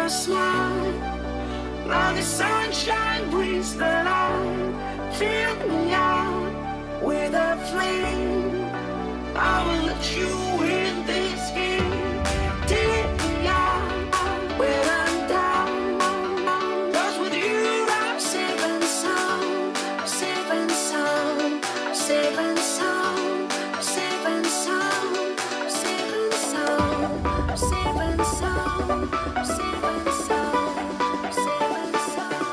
your smile, like the sunshine brings the light. Fill me out with a flame. I will let you in this game. Take me out when I'm down. 'Cause with you I'm safe and sound. Safe and sound. Safe and sound. Safe and sound. Safe and sound. Safe and sound. Safe and sound. Safe and sound.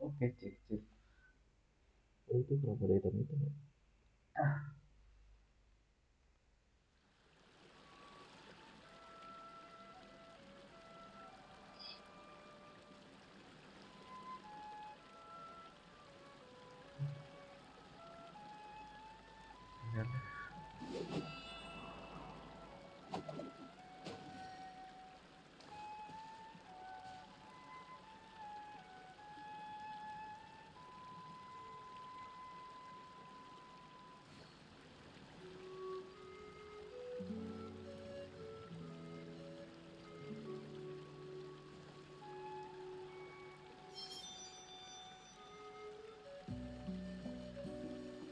Oke, cek cek. Oh, itu kenapa ada hitam itu?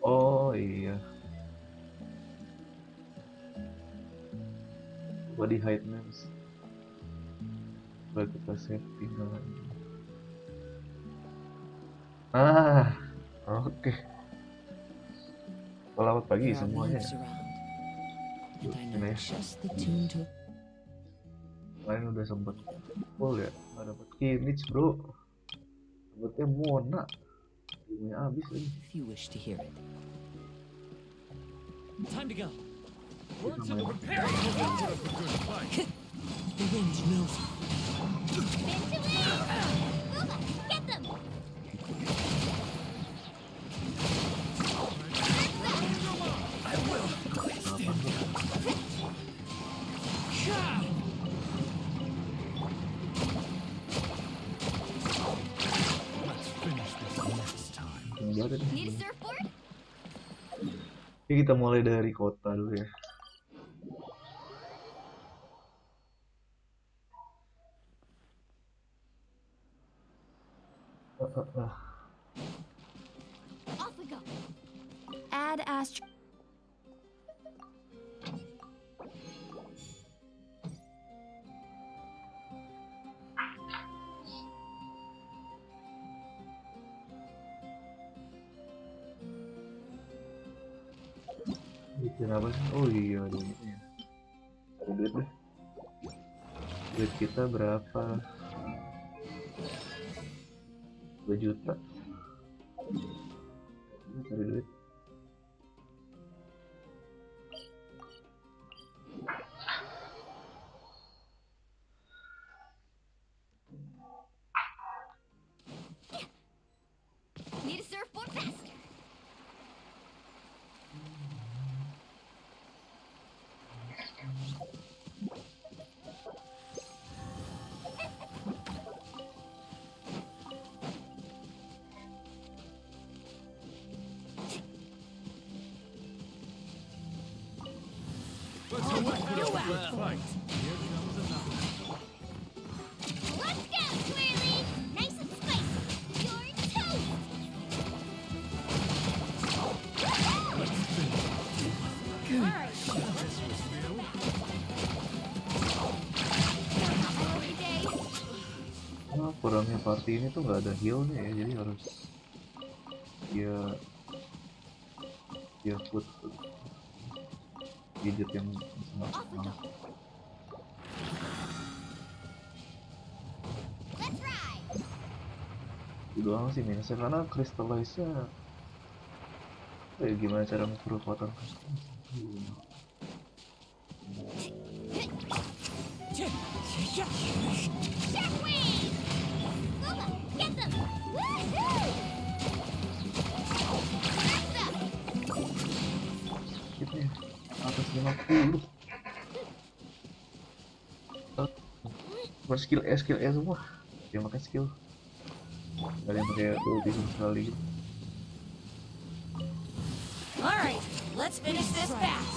Oh iya, body height names. Coba kita setting lagi. Oke. Selamat pagi semuanya. Ini kalian udah sempet full ya? Nggak dapet kinich bro. Dapetnya Mona. Ilmunya habis lagi. Time to go. Words are preparing the winter of a good fight. The wind knows. Get them! I will. Stand down. Let's finish this next time. Need a surfboard? Oke, kita mulai dari kota dulu ya. Off we go. Add astro. Bikin apa sih? Oh iya, ada ini ya. Cari duit deh. Duit kita berapa? 2 juta. Ini cari duit. Need a surfboard faster. Let's hope we get a good fight. Here comes another. Let's go, Twirly! Nice and spicy. You're toast! Let's finish. Alright. This was real. Every day. Kurangnya party ini tuh nggak ada healnya ya, jadi harus dia food gadget yang Off we go. Let's ride! itu doang sih minusnya, karena crystallize-nya Gimana cara ngukur kekuatan custom? Shockwave! Booba, get them! Woohoo! Hitnya atas 50. Bukan skill E semua. Yang pakai skill. Gak ada yang pakai ulti sama sekali gitu. All right, let's finish this fast.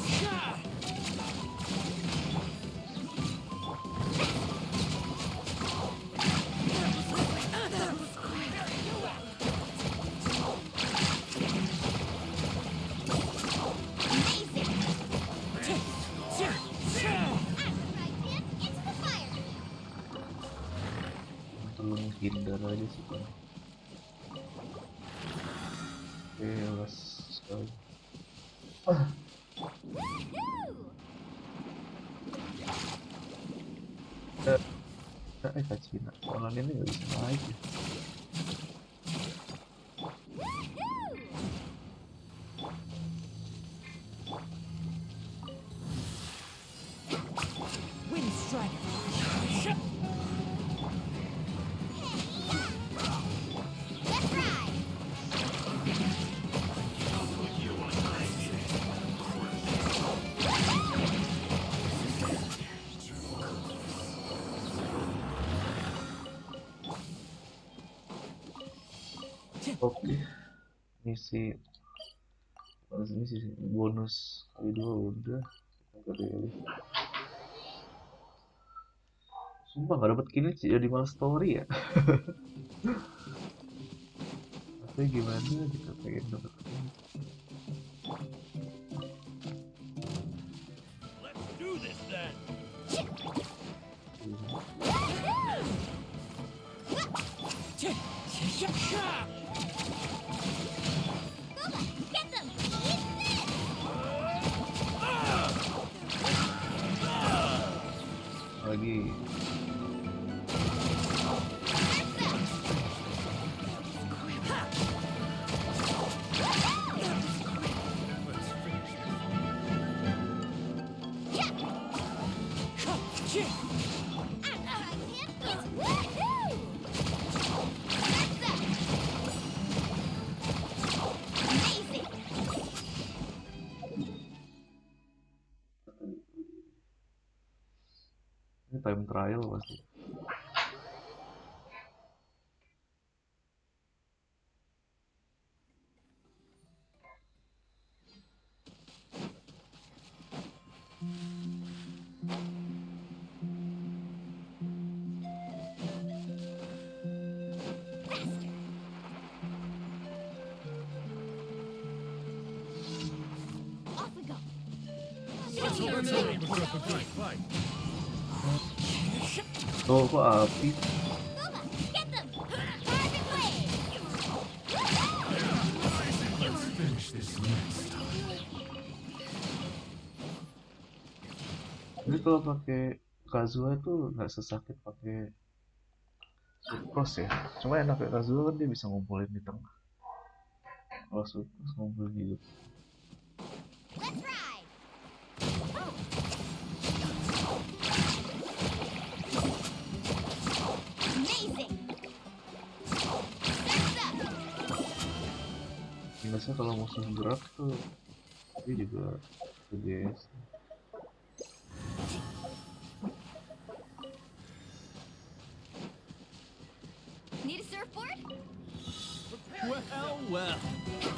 Amazing! Right hand into the fire! Perlu menghindar aja sih kan. Oke, last sekali. Kak Cina, orang ini nggak bisa naik ya. Wind strike. Let's ride! Oke, misi misi sih. Bonus kali 2 udah. Kita daily. Sumpah nggak dapet kinich jadi malah story ya. Tapi gimana kita pengen dapet kinich. Let's do this then. Booba, get them! Eat this! Lagi ini time trial pasti. Off we go! Let's hope we put up a good fight. Oh, kok api? Booba, get them! Perfect blade! Let's finish this next time. Jadi kalau pakai Kazuha itu nggak sesakit pakai Sucrose ya. Cuma enak ya Kazuha kan dia bisa ngumpulin di tengah. Kalau Sucrose ngumpulin di depan. Let's ride! Amazing! That's up! Biasanya kalau musuh gerak tuh dia juga GS. Need a surfboard? Well.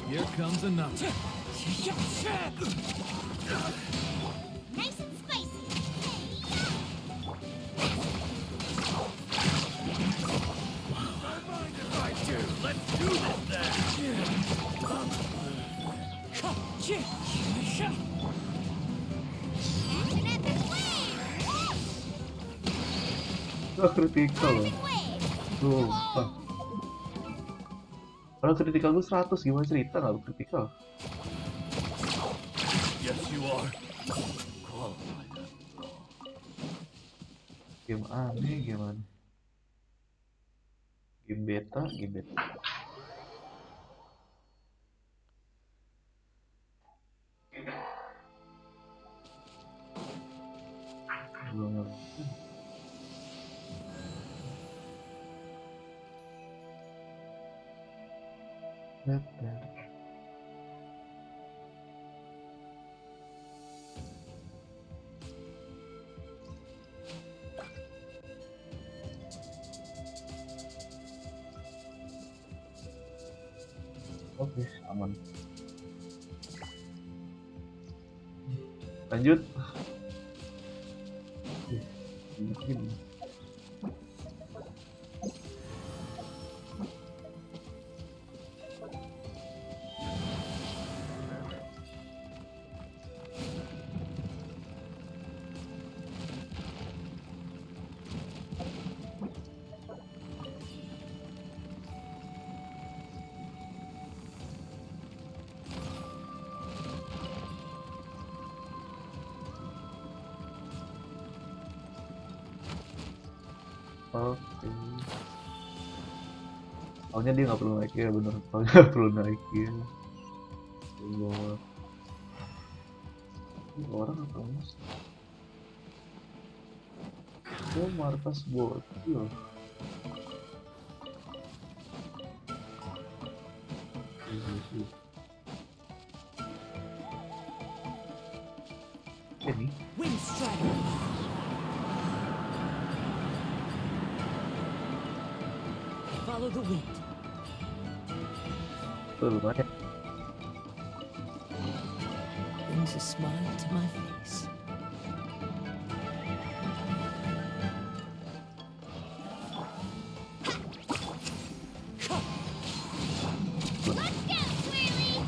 Here comes another. Nice and spicy! Don't mind if I do. Let's do this then. Action epic wave! Wah kritikal loh. Epic wave! Sumpah. Kalau kritikal gue 100 gimana cerita nggak lu kritikal? Yes, you are. Qualified. Game aneh gimana? Game beta. Oke, aman. Lanjut. Mungkin oke. Taunya dia nggak perlu naik ya, bener. Taunya nggak perlu naikin. Buat ini orang atau mas? Oh, markas bocil. Ini Wind strider. Follow the wind. tuh lumayan. Brings a smile to my face. Let's go, Swirly!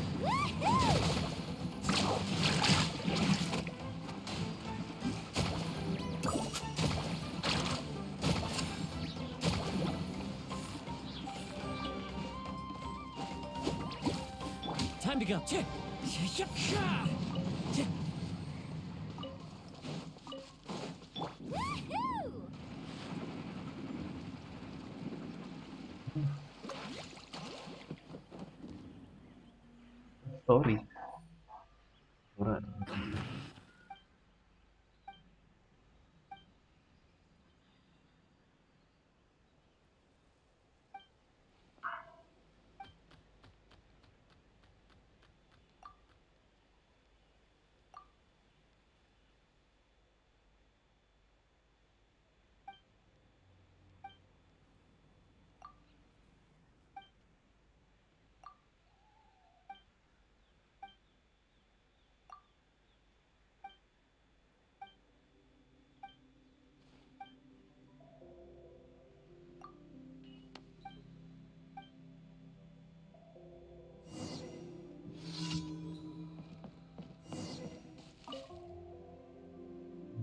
Woohoo! Time to go. Check. Woohoo! Story. Kurang.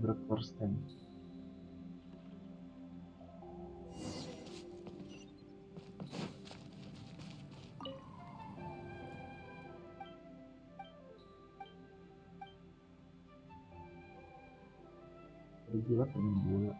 Breakfast time. Bergulat dengan bola.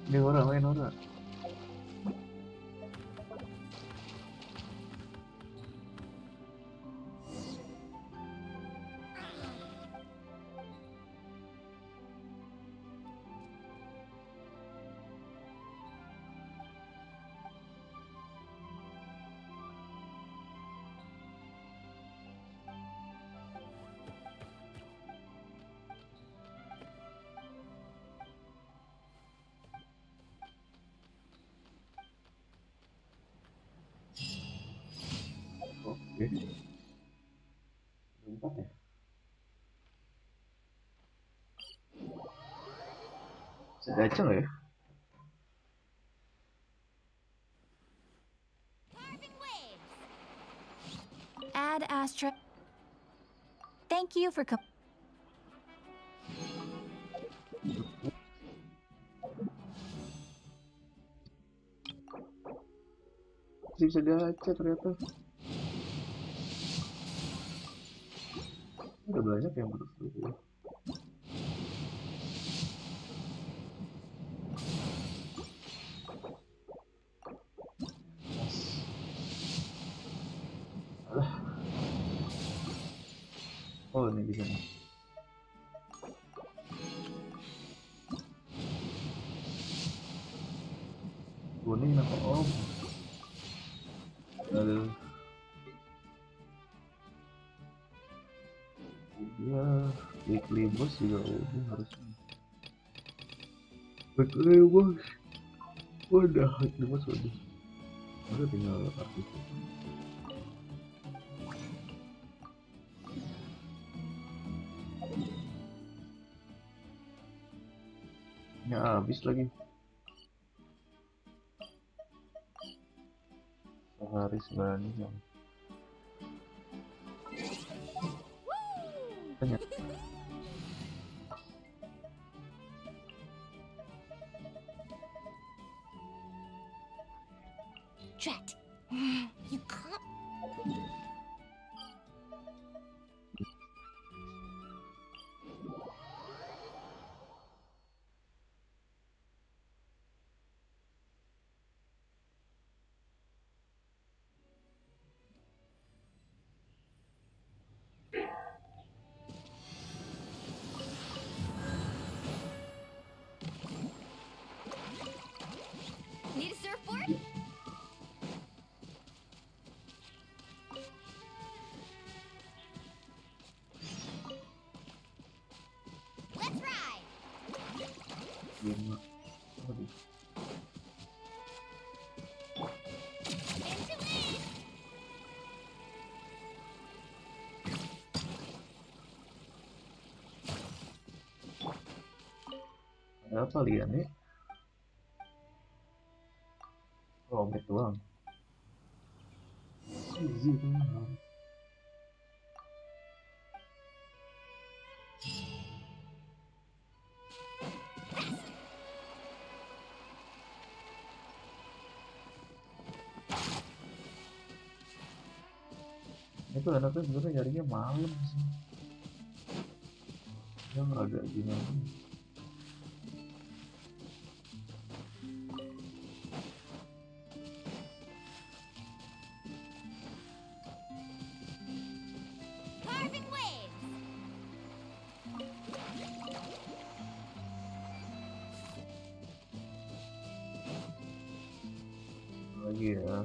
Ini orang main orang. Oke. Empat ya. Segaca nggak ya? Carving waves! Add astra. Thank you for Masih bisa gacha ternyata. banyak yang berseluruh. Alah. Oh ini di sini. Kuning apa om? Aduh. Dia weekly boss juga udah harusnya. Weekly boss. Udah weekly boss udah. Udah tinggal artikel. Ya habis lagi. Sehari 9 jam. Tanya. Drat. You can't. Need a surfboard? Let's ride. 5. Aduh. Into it. Ada apa lian nih? Robek doang. Easy kan. Itu enaknya sebenarnya nyarinya malam sih. Yang agak gimana? Carving waves. Lagi ya.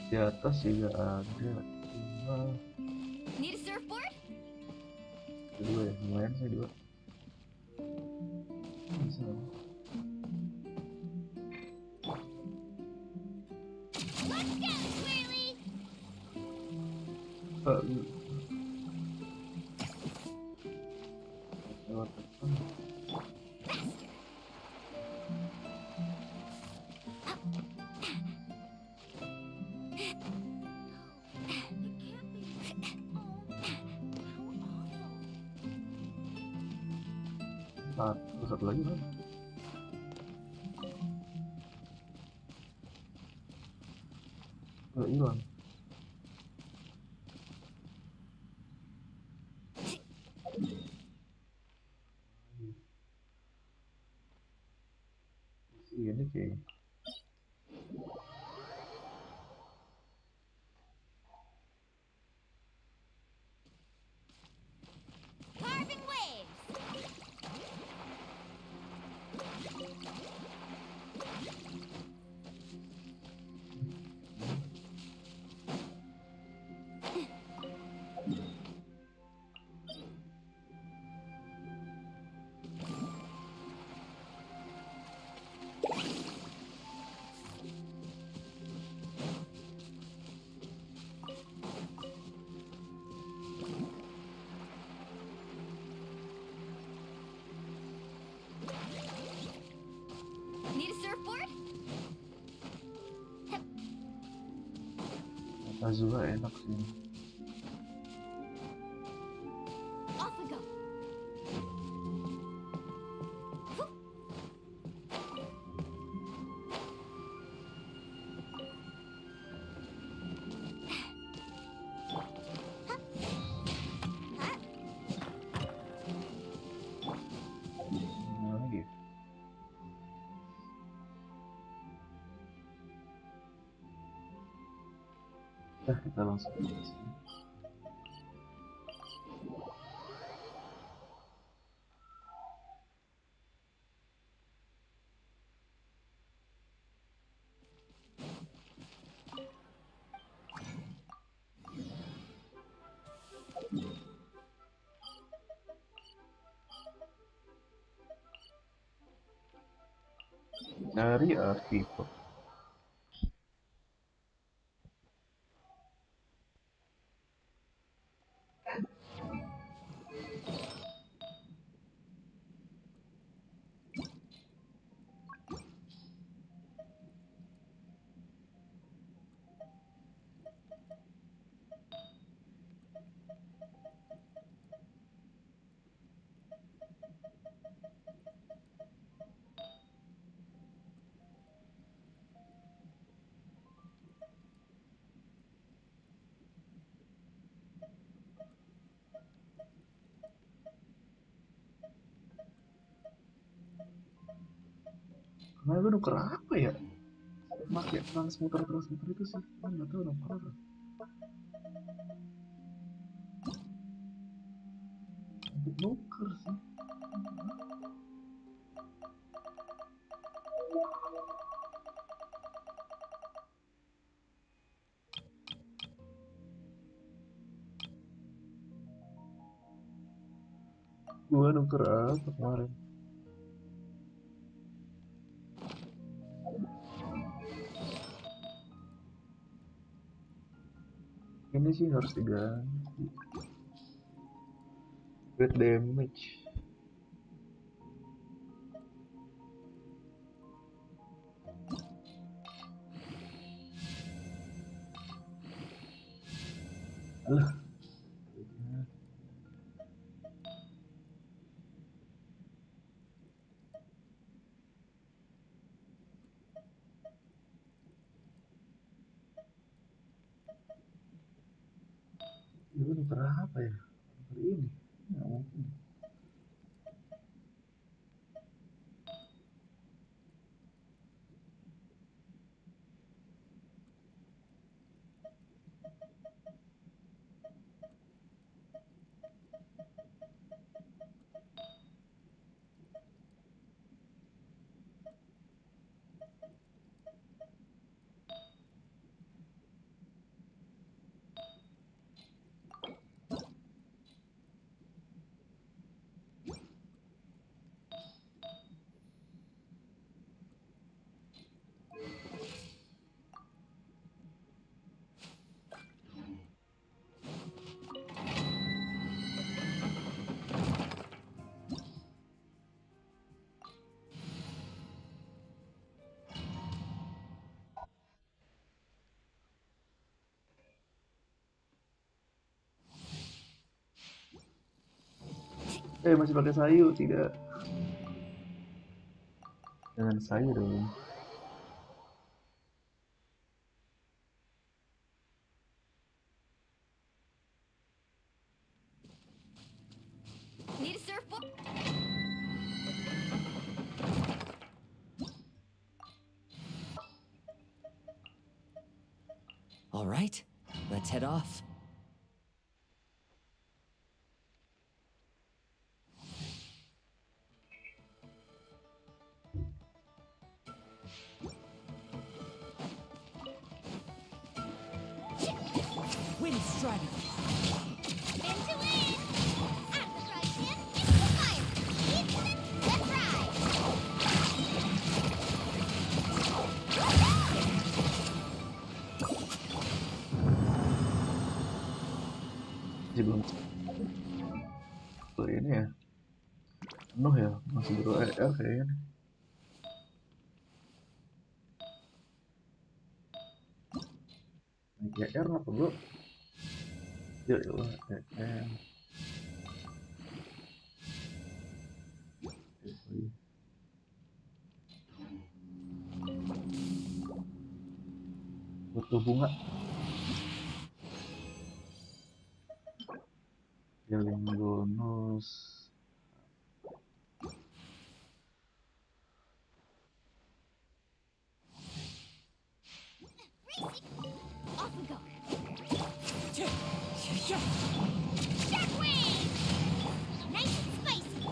Di atas juga ada. Cuma Need a surfboard? dua ya, lumayan sih dua. Bisa. Let's go, Swirly. Lewat depan. Faster. Satu lagi kan? Nggak hilang. Ini kayak Carving waves. Need a surfboard? Azura enak sih. Off we go. kita langsung ke sini. Cari artifact. Kemarin gue nuker apa ya? Pakai transmuter itu sih, kan nggak tahu nuker apa. Nuker sih. Gua nuker apa kemarin? Ini sih harus diganti. Great damage. Alah. Gue nuker apa ya? Nuker ini. Nggak mungkin. Masih pakai sayu tidak? Jangan sayu dong. Need a surfboard? All right, let's head off. Wind Strider. Spin to win! Out of the frying pan, into the fire! Let's ride! Masih belum. Ini ya. Penuh ya, masih baru ER kayaknya. Naik ER apa bro? Ya Allah, ER. Butuh bunga. Healing bonus. Racing! Off we go! Shockwave! Nice and spicy.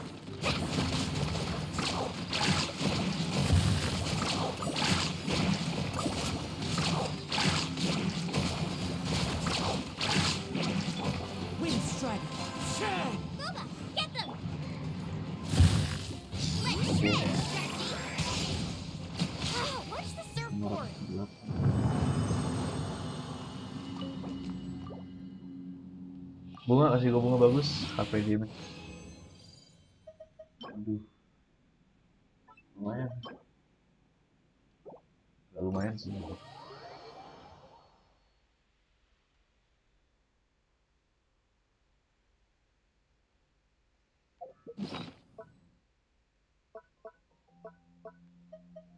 Wind strider. Booba, get them! Let's shred, Sharky! Oh, where's the surfboard? Bunga kasih gue bunga bagus. HP dia nih. Aduh, lumayan. Gak lumayan sih.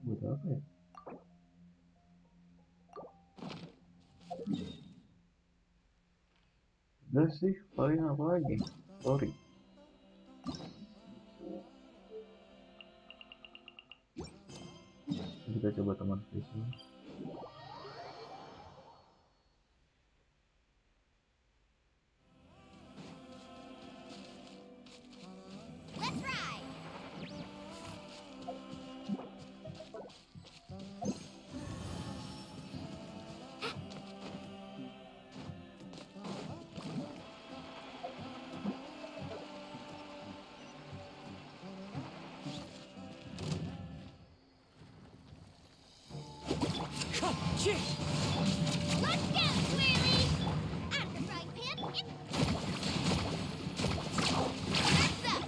Buat apa ya? Udah sih, paling apa lagi? Sorry. Kita coba teman spesial. Let's ride! Kick. Let's go, Swirly! Out of the frying pan, That's up!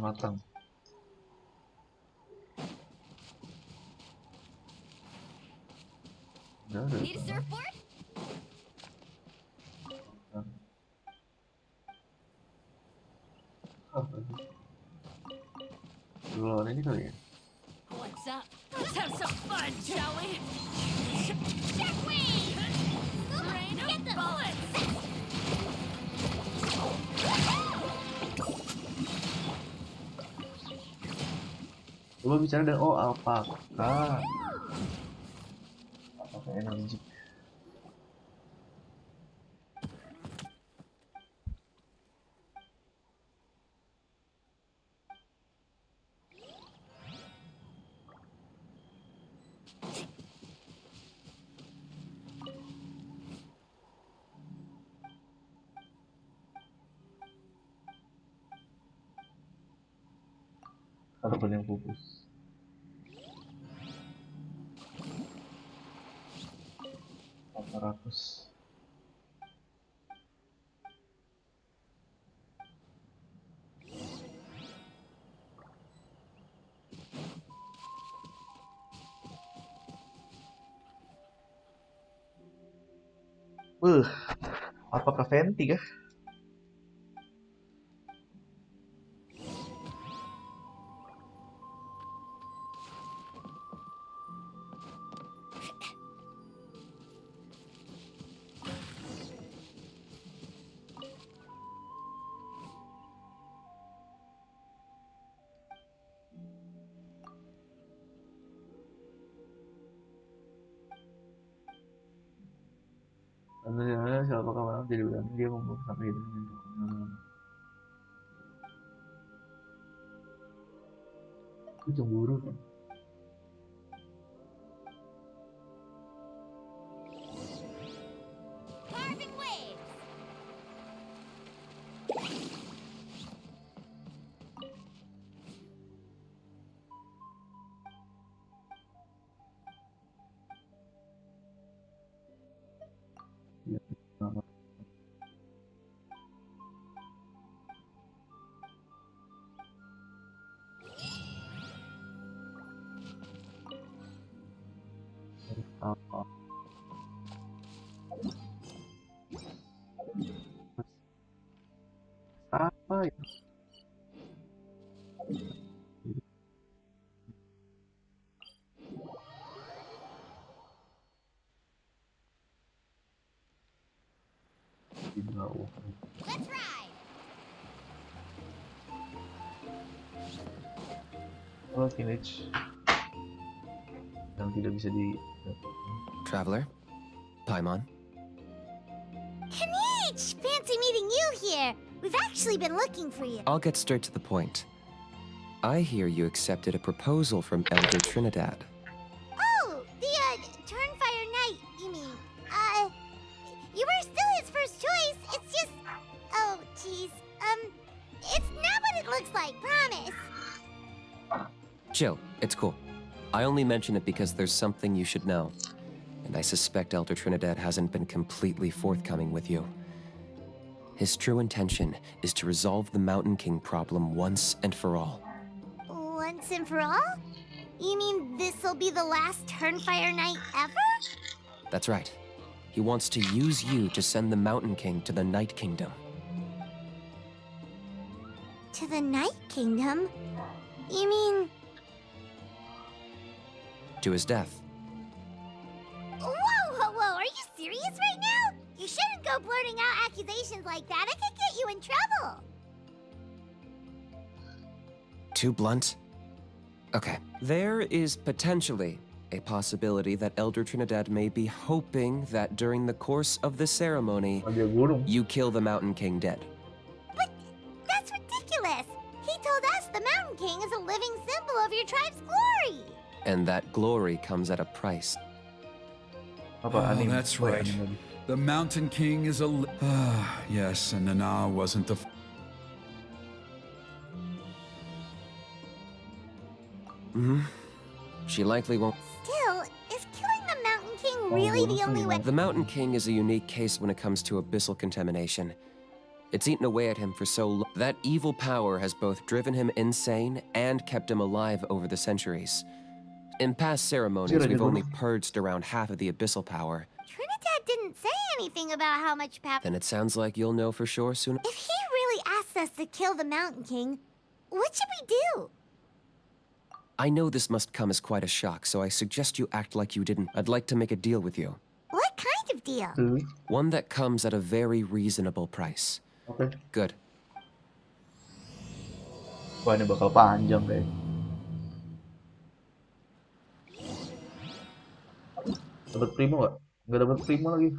Matang. Udah, Need a surfboard? Duluan ini kali ya. What's up? Let's have some fun, shall we? Shockwave! Booba, Rain of get them! bullets. Coba bicara dengan apakah energi? Karbon yang pupus. Ratus. Apakah Venti kah? Sebenarnya siapa kawan jadi bilang dia membunuh sampai hidupnya untuk itu cemburu kan? Carving waves! Dia nama di bawah. Let's ride. Oh, kinich yang tidak bisa di. Traveler? Paimon? Kinich! Fancy meeting you here. We've actually been looking for you. I'll get straight to the point. I hear you accepted a proposal from Elder Trinidad. Oh, the, Turnfire Knight, you mean. You were still his first choice. It's just... Oh, jeez. It's not what it looks like, promise. Chill, it's cool. I only mention it because there's something you should know. And I suspect Elder Trinidad hasn't been completely forthcoming with you. His true intention is to resolve the Mountain King problem once and for all. Once and for all? You mean this'll be the last Turnfire Knight ever? That's right. He wants to use you to send the Mountain King to the Night Kingdom. To the Night Kingdom? You mean... To his death. Whoa, are you serious right now? You shouldn't go blurting out accusations like that. It could get you in trouble. Too blunt? Okay. There is potentially a possibility that Elder Trinidad may be hoping that during the course of the ceremony, Dia gunung. you kill the Mountain King dead. But that's ridiculous. He told us the Mountain King is a living symbol of your tribe's glory. And that glory comes at a price. Apa Oh, anime? that's Oh, right. anime lagi. The Mountain King is a... yes, and Nana wasn't the... She likely won't. Still, is killing the Mountain King really the only way? The Mountain King is a unique case when it comes to abyssal contamination. It's eaten away at him for so long. That evil power has both driven him insane and kept him alive over the centuries. In past ceremonies, we've only purged around half of the abyssal power. Trinidad didn't say anything about how much power... Then it sounds like you'll know for sure soon. If he really asks us to kill the Mountain King, what should we do? I know this must come as quite a shock, so I suggest you act like you didn't. I'd like to make a deal with you. What kind of deal? One that comes at a very reasonable price. Oke. Good. Wah, ini bakal panjang deh. Dapat primo nggak? Nggak dapat primo lagi.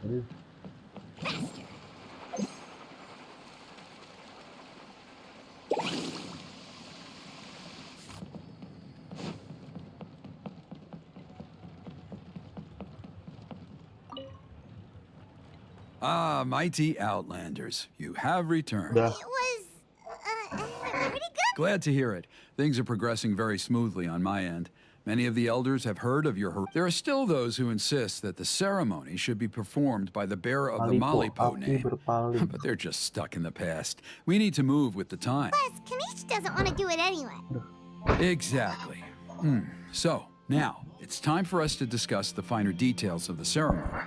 Aduh. Ah, mighty Outlanders, you have returned. Udah. It was, pretty good. Glad to hear it. Things are progressing very smoothly on my end. Many of the elders have heard of your... There are still those who insist that the ceremony should be performed by the bearer of the Malipo Api name. berpaling. But they're just stuck in the past. We need to move with the time. Plus, Kinich doesn't want to do it anyway. Exactly. So, now, it's time for us to discuss the finer details of the ceremony.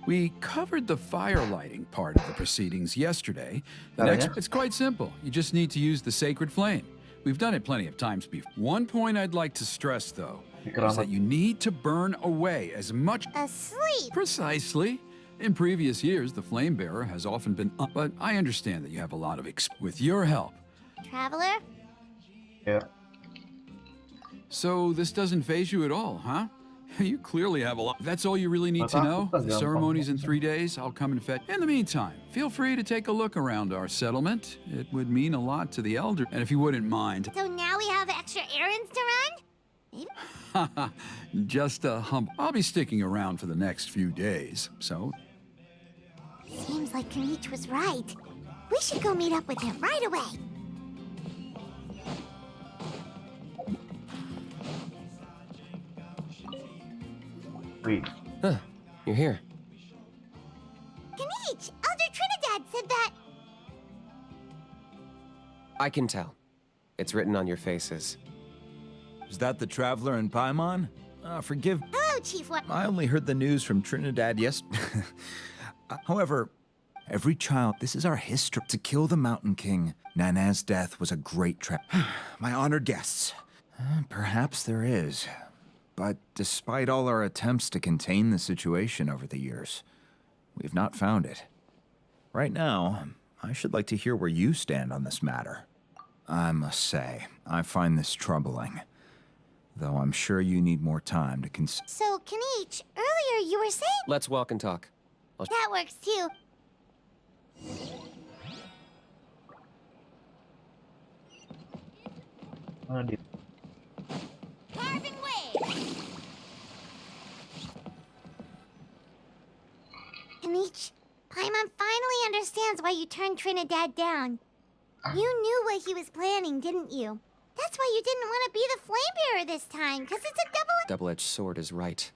We covered the fire lighting part of the proceedings yesterday. It's quite simple. You just need to use the sacred flame. We've done it plenty of times before. One point I'd like to stress, though, is that you need to burn away as much... Asleep. Precisely. In previous years, the flame bearer has often been... But I understand that you have a lot of... With your help. Traveler? Ya. So this doesn't faze you at all, huh? You clearly have a lot. That's all you really need to know? The ceremony's in 3 days. I'll come and fetch. In the meantime, feel free to take a look around our settlement. It would mean a lot to the elder. And if you wouldn't mind... So now we have extra errands to run? Maybe? Just a humble... I'll be sticking around for the next few days, so... Seems like Kinich was right. We should go meet up with him right away. Wih. Huh, you're here. Kinich, Elder Trinidad said that... I can tell. It's written on your faces. Is that the Traveler and Paimon? Forgive... Hello, Chief What? I only heard the news from Trinidad However, every child... This is our history. To kill the Mountain King, Nana's death was a great My honored guests. Perhaps there is. But despite all our attempts to contain the situation over the years, We've not found it. Right now, I should like to hear where you stand on this matter. I must say, I find this troubling. Though I'm sure you need more time to consider. So, Kinich, earlier you were saying... Let's walk and talk. That works too. Mana dia? Carving way! Kinich, Paimon finally understands why you turned Trinidad down. You knew what he was planning, didn't you? That's why you didn't want to be the flame bearer this time, because it's a Double-edged sword is right.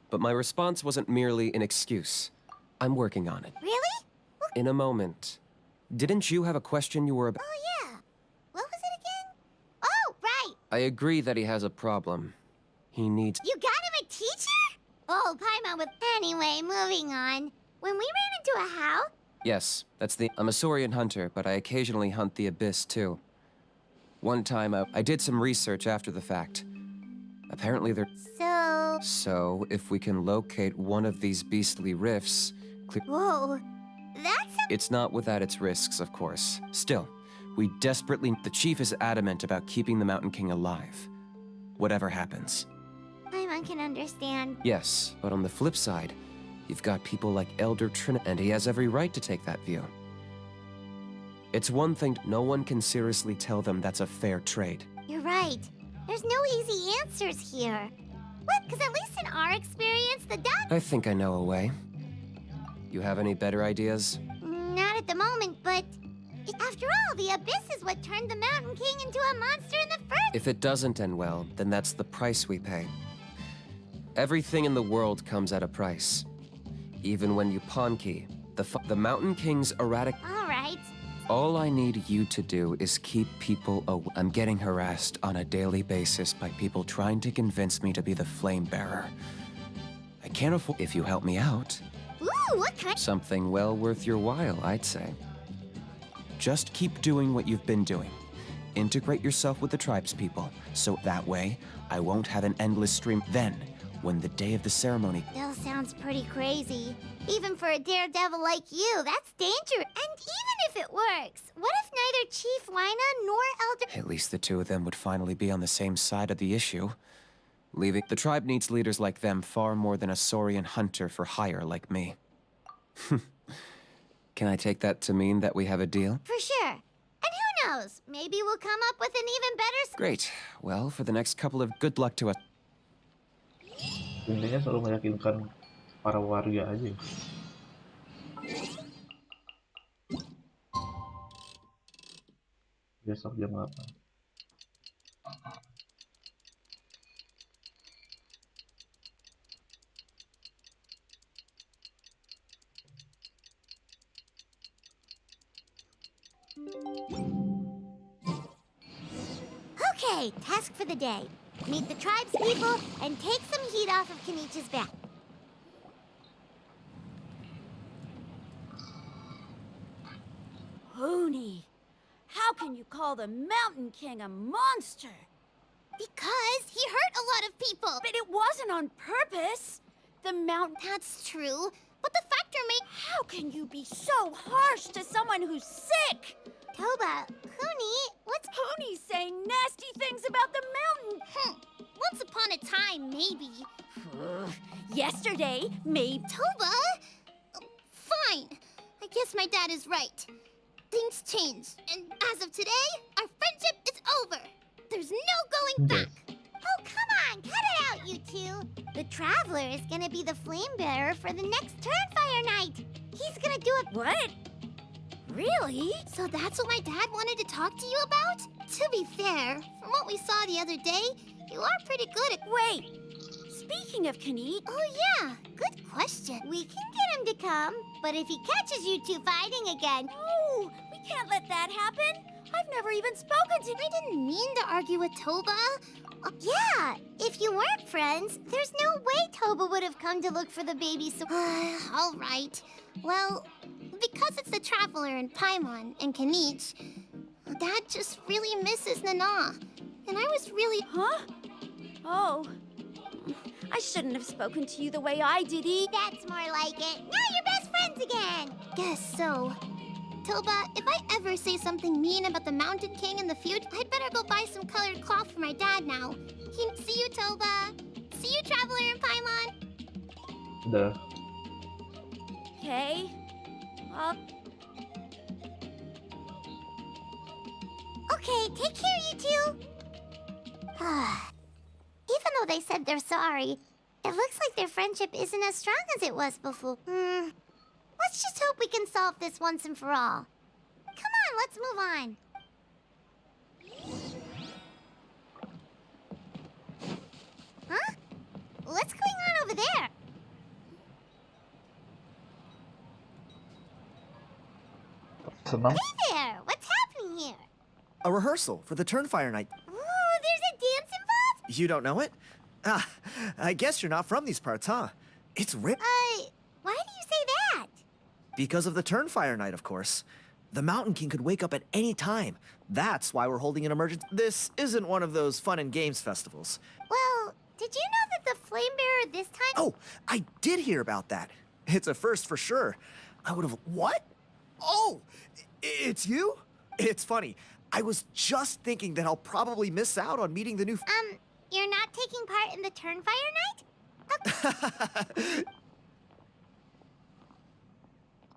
But my response wasn't merely an excuse. I'm working on it. Really? In a moment. Didn't you have a question you were about? Oh, yeah. What was it again? Oh, right. I agree that he has a problem. He needs... You got him a teacher? Oh, Paimon with... Anyway, moving on. When we ran into a house... Yes, that's the... I'm a Saurian hunter, but I occasionally hunt the Abyss, too. One time, I did some research after the fact. Apparently there... So, if we can locate one of these beastly rifts... Whoa. That's a... It's not without its risks, of course. Still, we desperately... The chief is adamant about keeping the Mountain King alive. Whatever happens. Paimon can understand. Yes, but on the flip side, you've got people like Elder Trinidad, and he has every right to take that view. It's one thing, no one can seriously tell them that's a fair trade. You're right. There's no easy answers here. What? Because at least in our experience, the doc... I think I know a way. You have any better ideas? Not at the moment, but... After all, the Abyss is what turned the Mountain King into a monster in the first... If it doesn't end well, then that's the price we pay. Everything in the world comes at a price. Even when you pawn key, the Mountain King's erratic... All right. All I need you to do is keep people away. I'm getting harassed on a daily basis by people trying to convince me to be the flame bearer. I can't afford... If you help me out... Ooh, what kind... Something well worth your while, I'd say. Just keep doing what you've been doing. Integrate yourself with the tribespeople, so that way, I won't have an endless stream. Then, when the day of the ceremony... Still sounds pretty crazy. Even for a daredevil like you, that's dangerous. And even if it works, what if neither Chief Lina nor Elder... At least the two of them would finally be on the same side of the issue. Leaving... The tribe needs leaders like them far more than a Saurian hunter for hire like me. Can I take that to mean that we have a deal? For sure. And who knows? Maybe we'll come up with an even better... Great. Well, for the next couple of... Good luck to us. Intinya selalu meyakinkan para warga aja. Besok jam 8. Okay, task for the day. Meet the tribespeople and take some heat off of Kinich's back. Hoonie, how can you call the Mountain King a monster? Because he hurt a lot of people. But it wasn't on purpose. The mountain... That's true, but the fact remains... How can you be so harsh to someone who's sick? Toba, Hoonie, what's... Hoonie's saying nasty things about the mountain. Once upon a time, maybe. Yesterday, maybe... Toba? Fine. I guess my dad is right. Things change, and as of today, our friendship is over. There's no going back. Oh, come on, cut it out, you two. The Traveler is gonna be the flame bearer for the next Turnfire night. He's gonna do it. What? Really? So that's what my dad wanted to talk to you about? To be fair, from what we saw the other day, you are pretty good at... Wait, speaking of Kinich... Oh yeah, good question. We can get him to come, but if he catches you two fighting again... No, we can't let that happen. I've never even spoken to... I didn't mean to argue with Toba. Yeah, if you weren't friends, there's no way Toba would have come to look for the baby, so... All right. Well, because it's the Traveler and Paimon and Kinich, Dad just really misses Nana. And I was really... Huh? Oh. I shouldn't have spoken to you the way I did, That's more like it. Now you're best friends again. Guess so. Toba, if I ever say something mean about the Mountain King in the future, I'd better go buy some colored cloth for my dad now. See you, Toba. See you, Traveler and Paimon. Udah. Okay. Okay, take care, you two. Even though they said they're sorry, it looks like their friendship isn't as strong as it was before. Let's just hope we can solve this once and for all. Come on, let's move on. Huh? What's going on over there? Senang. Hey there! What's happening here? A rehearsal for the Turnfire Night. Ooh, there's a dance involved? You don't know it? Ah, I guess you're not from these parts, huh? It's Why do you say that? because of the Turnfire Night, of course. The Mountain King could wake up at any time. That's why we're holding an emergency. This isn't one of those fun and games festivals. Well, did you know that the Flame Bearer this time... Oh, I did hear about that. It's a first for sure. I would have... What? Oh, it's you? It's funny. I was just thinking that I'll probably miss out on meeting the new... You're not taking part in the Turnfire Night?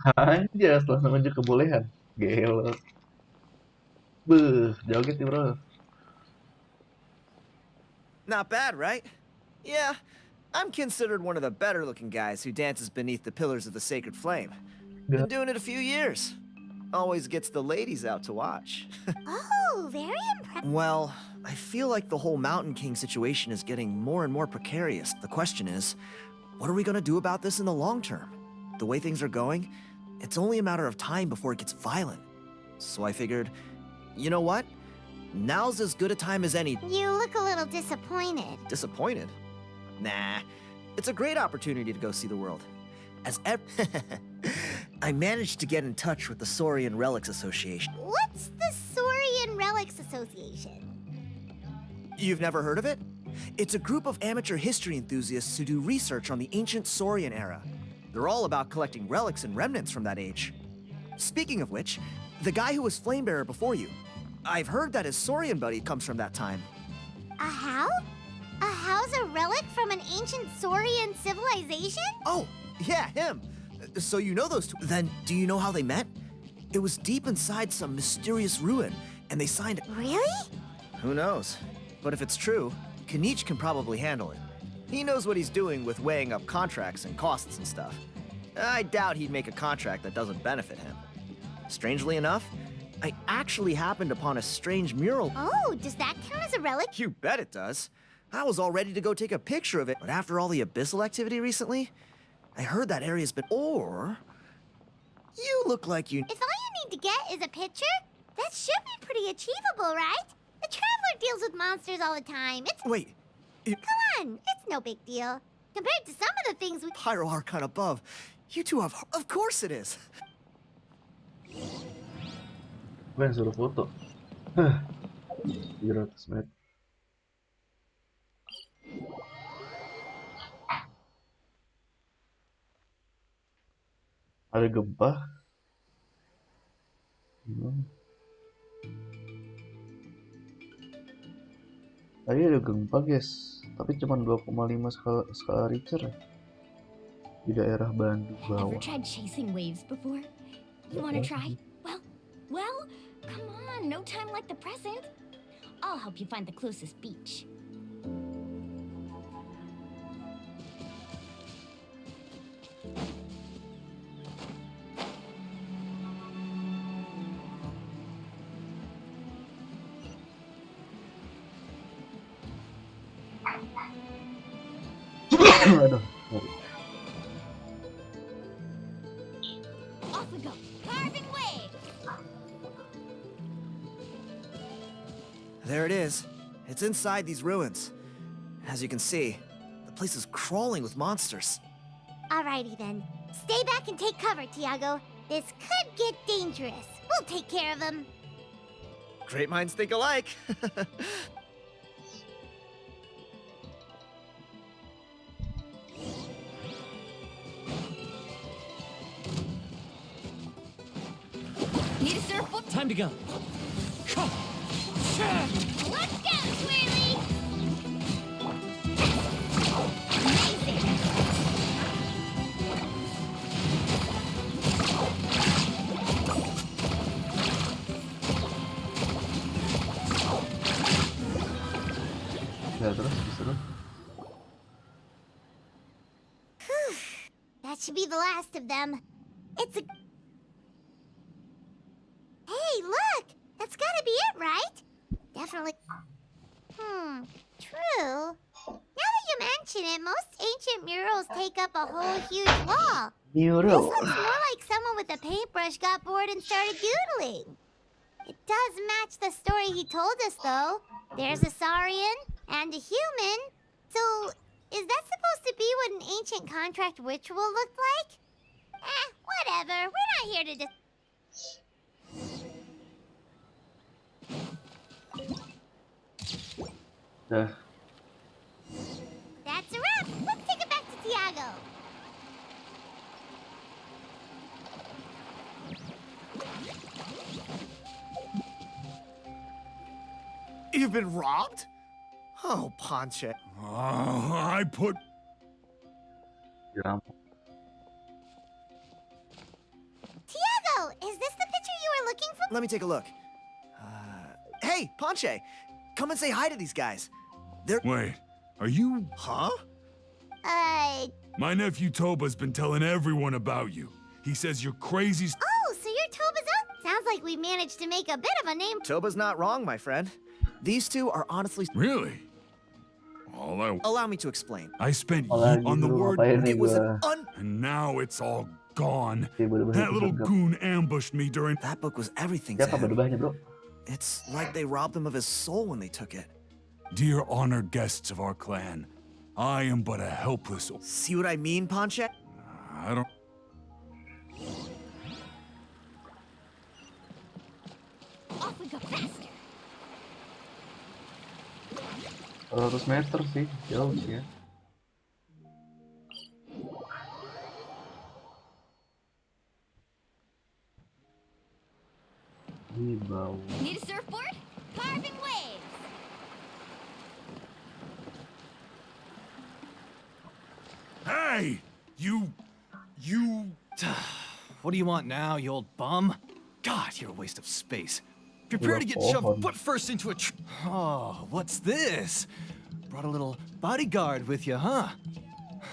Anjir, setelah menunjuk kebolehan. Gelo. Beuh, joget nih bro. Not bad, right? Yeah, I'm considered one of the better-looking guys who dances beneath the pillars of the sacred flame. Been doing it a few years. Always gets the ladies out to watch. Oh, very impressive. Well, I feel like the whole Mountain King situation is getting more and more precarious. The question is, what are we gonna do about this in the long term? The way things are going, it's only a matter of time before it gets violent. So I figured, you know what? Now's as good a time as any. You look a little disappointed. Disappointed? Nah, it's a great opportunity to go see the world. I managed to get in touch with the Saurian Relics Association. What's the Saurian Relics Association? You've never heard of it? It's a group of amateur history enthusiasts who do research on the ancient Saurian era. They're all about collecting relics and remnants from that age. Speaking of which, the guy who was Flamebearer before you, I've heard that his Saurian buddy comes from that time. A how? A how's a relic from an ancient Saurian civilization? Oh, yeah, him. So you know those two. Then do you know how they met? It was deep inside some mysterious ruin, and they signed it. Really? Who knows? But if it's true, Kinich can probably handle it. He knows what he's doing with weighing up contracts and costs and stuff. I doubt he'd make a contract that doesn't benefit him. Strangely enough, I actually happened upon a strange mural. Oh, does that count as a relic? You bet it does. I was all ready to go take a picture of it, but after all the abyssal activity recently, I heard that area's been... Or... You look like you... If all you need to get is a picture, that should be pretty achievable, right? The Traveler deals with monsters all the time. It's... Wait, Come on, it's no big deal. Compared to some of the things we... Pyro Archon above. You two have... Of course it is. Gue yang suruh foto. Hah. 300 meter. Ada gempa. Tadi ada gempa guys, tapi cuma 2,5 skala Richter ya. Di daerah Bandung Ever bawah. tried chasing waves before? You want to try? Well, come on, no time like the present. I'll help you find the closest beach. Aduh, sorry. Off we go, carving waves. There it is. It's inside these ruins. As you can see, the place is crawling with monsters. Alrighty then. Stay back and take cover, Tiago. This could get dangerous. We'll take care of them. Great minds think alike. Need a surfboard? Time to go. Come. Let's go, Swirly! Amazing! Ya terus disuruh. That should be the last of them. It's a... Hey, look! That's gotta be it, right? Definitely... True. Now that you mention it, most ancient murals take up a whole huge wall. This Mural. looks more like someone with a paintbrush got bored and started doodling. It does match the story he told us, though. There's a Saurian and a human. So, is that supposed to be what an ancient contract ritual looked like? Whatever. We're not here to Dah. That's a wrap. Let's take it back to Tiago. You've been robbed? Oh, Ponche. I put... Dirampok. Tiago, is this the picture you were looking for? Let me take a look. Hey, Ponche! Come and say hi to these guys. They're... Wait, are you... Huh? My nephew Toba's been telling everyone about you. He says you're crazy... Oh, so you're Toba's up? Sounds like we managed to make a bit of a name. Toba's not wrong, my friend. These two are honestly... Really? Allow me to explain. I spent Apalagi on the dulu word... ngapain nih It was gua. an And now it's all gone. Dia bener-bener That little kesergap. goon ambushed me during... That book was everything Dia to apa him. berubahnya, bro? It's like they robbed him of his soul when they took it. Dear honored guests of our clan, I am but a helpless... See what I mean, Ponche? I don't... Off we go faster! 100 meter sih, jauh sih ya. Di bawah. Need a surfboard? Carving waves! Hey! You... What do you want now, you old bum? God, you're a waste of space. Prepare to get shoved butt first into a Oh, what's this? Brought a little bodyguard with you, huh?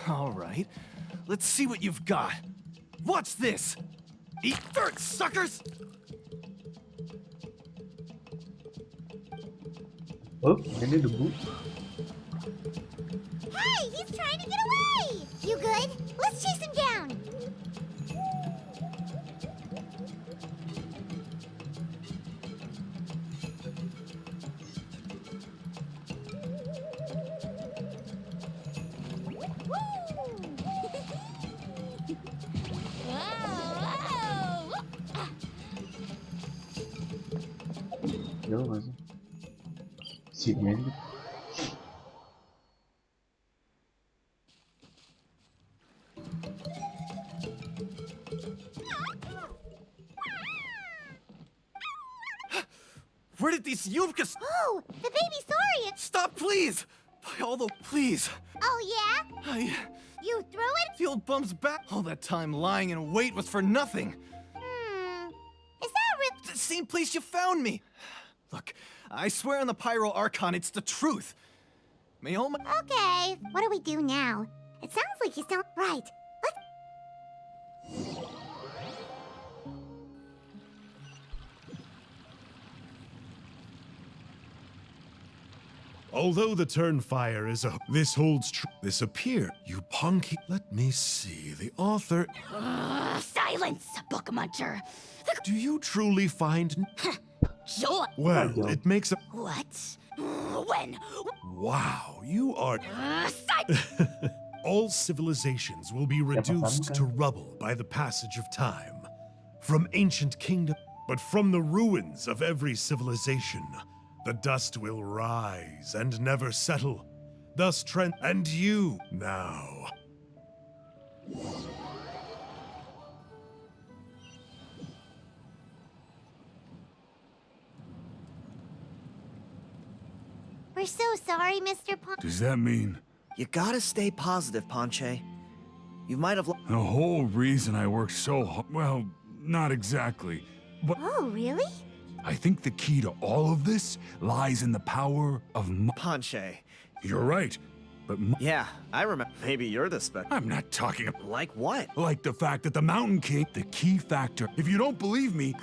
All right. Let's see what you've got. What's this? Eat dirt, suckers! Oh, ini debu. Hey, he's trying to get away! You good? Let's chase him down! Jauh nggak sih? Sini aja. Where did these Yuvkas... Oh, the baby saurian! Stop, please! By all the... Please! Oh, yeah? You threw it? The old bum's back. All that time lying in wait was for nothing. Is that real? The same place you found me. Look, I swear on the Pyro Archon, it's the truth. May all my... Okay, what do we do now? It sounds like he's still... Right. Although the Turnfire is a... This holds true. This appear. You punky... Let me see. The author... Silence, book muncher! Do you truly find... Joy! Well, it makes a... What? When? Wow, you are... All civilizations will be reduced to rubble by the passage of time. From ancient kingdom... But from the ruins of every civilization... The dust will rise and never settle. Thus Trent and you now. We're so sorry, Mr. Does that mean You gotta stay positive, Ponche. You might have. the whole reason I worked so hard? Well, not exactly. But Oh, really? I think the key to all of this lies in the power of Ponche. You're right, but Yeah, I remember. Maybe you're the spec. I'm not talking about Like what? like the fact that the Mountain King, the key factor. If you don't believe me,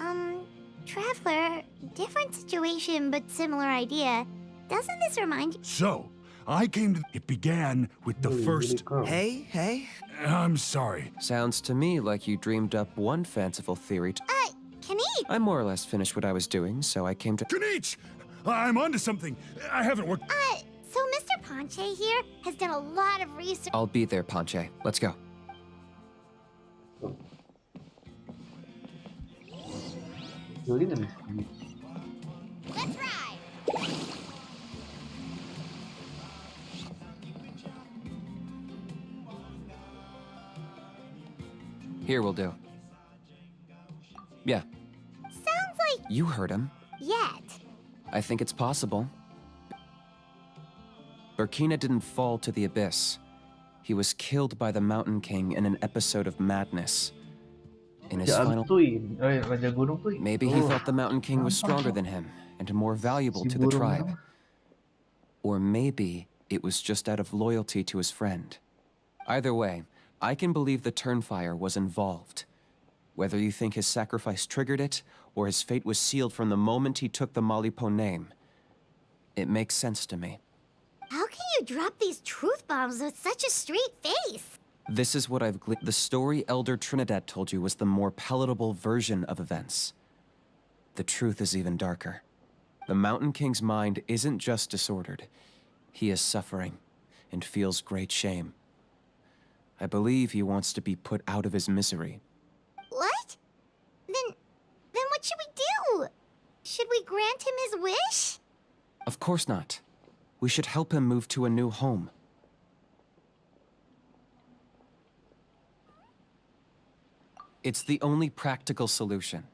Traveler, different situation but similar idea. Doesn't this remind you? so I came to. It began with the first. Hey. I'm sorry. Sounds to me like you dreamed up one fanciful theory. Kinich! I more or less finished what I was doing, so I came to. Kinich! I'm onto something. I haven't worked. So Mr. Ponche here has done a lot of research. I'll be there, Ponche. Let's go. Let's ride! Here will do. Yeah, Sounds like you heard him. yet. I think it's possible. Burkina didn't fall to the abyss. He was killed by the Mountain King in an episode of madness. In his final... Raja Gunung tuh. Maybe he thought the Mountain King was stronger than him and more valuable to the tribe. Or maybe it was just out of loyalty to his friend. Either way, I can believe the Turnfire was involved. Whether you think his sacrifice triggered it, or his fate was sealed from the moment he took the Malipo name, it makes sense to me. How can you drop these truth bombs with such a straight face? This is what I've The story Elder Trinidad told you was the more palatable version of events. The truth is even darker. The Mountain King's mind isn't just disordered. He is suffering and feels great shame. I believe he wants to be put out of his misery. What? Then what should we do? Should we grant him his wish? Of course not. We should help him move to a new home. It's the only practical solution.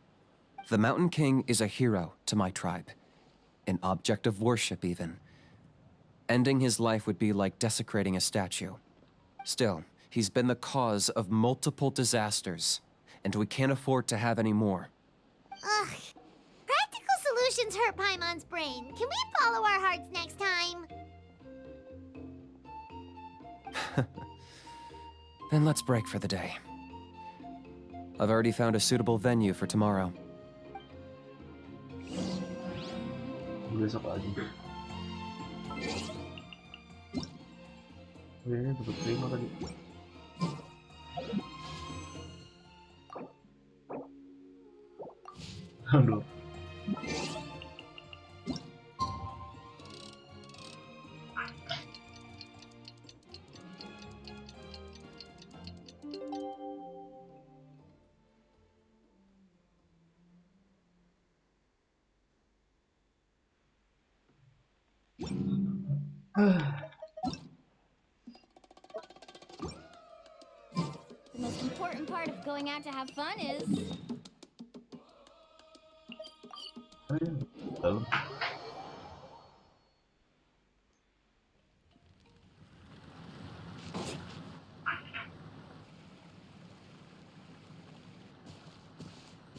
The Mountain King is a hero to my tribe. An object of worship, even. Ending his life would be like desecrating a statue. Still, he's been the cause of multiple disasters, and we can't afford to have any more. Ugh. Practical solutions hurt Paimon's brain. Can we follow our hearts next time? Then let's break for the day. I've already found a suitable venue for tomorrow. Besok aja. Ini tutup 5 tadi. Aduh. The most important part of going out to have fun is... Dalam.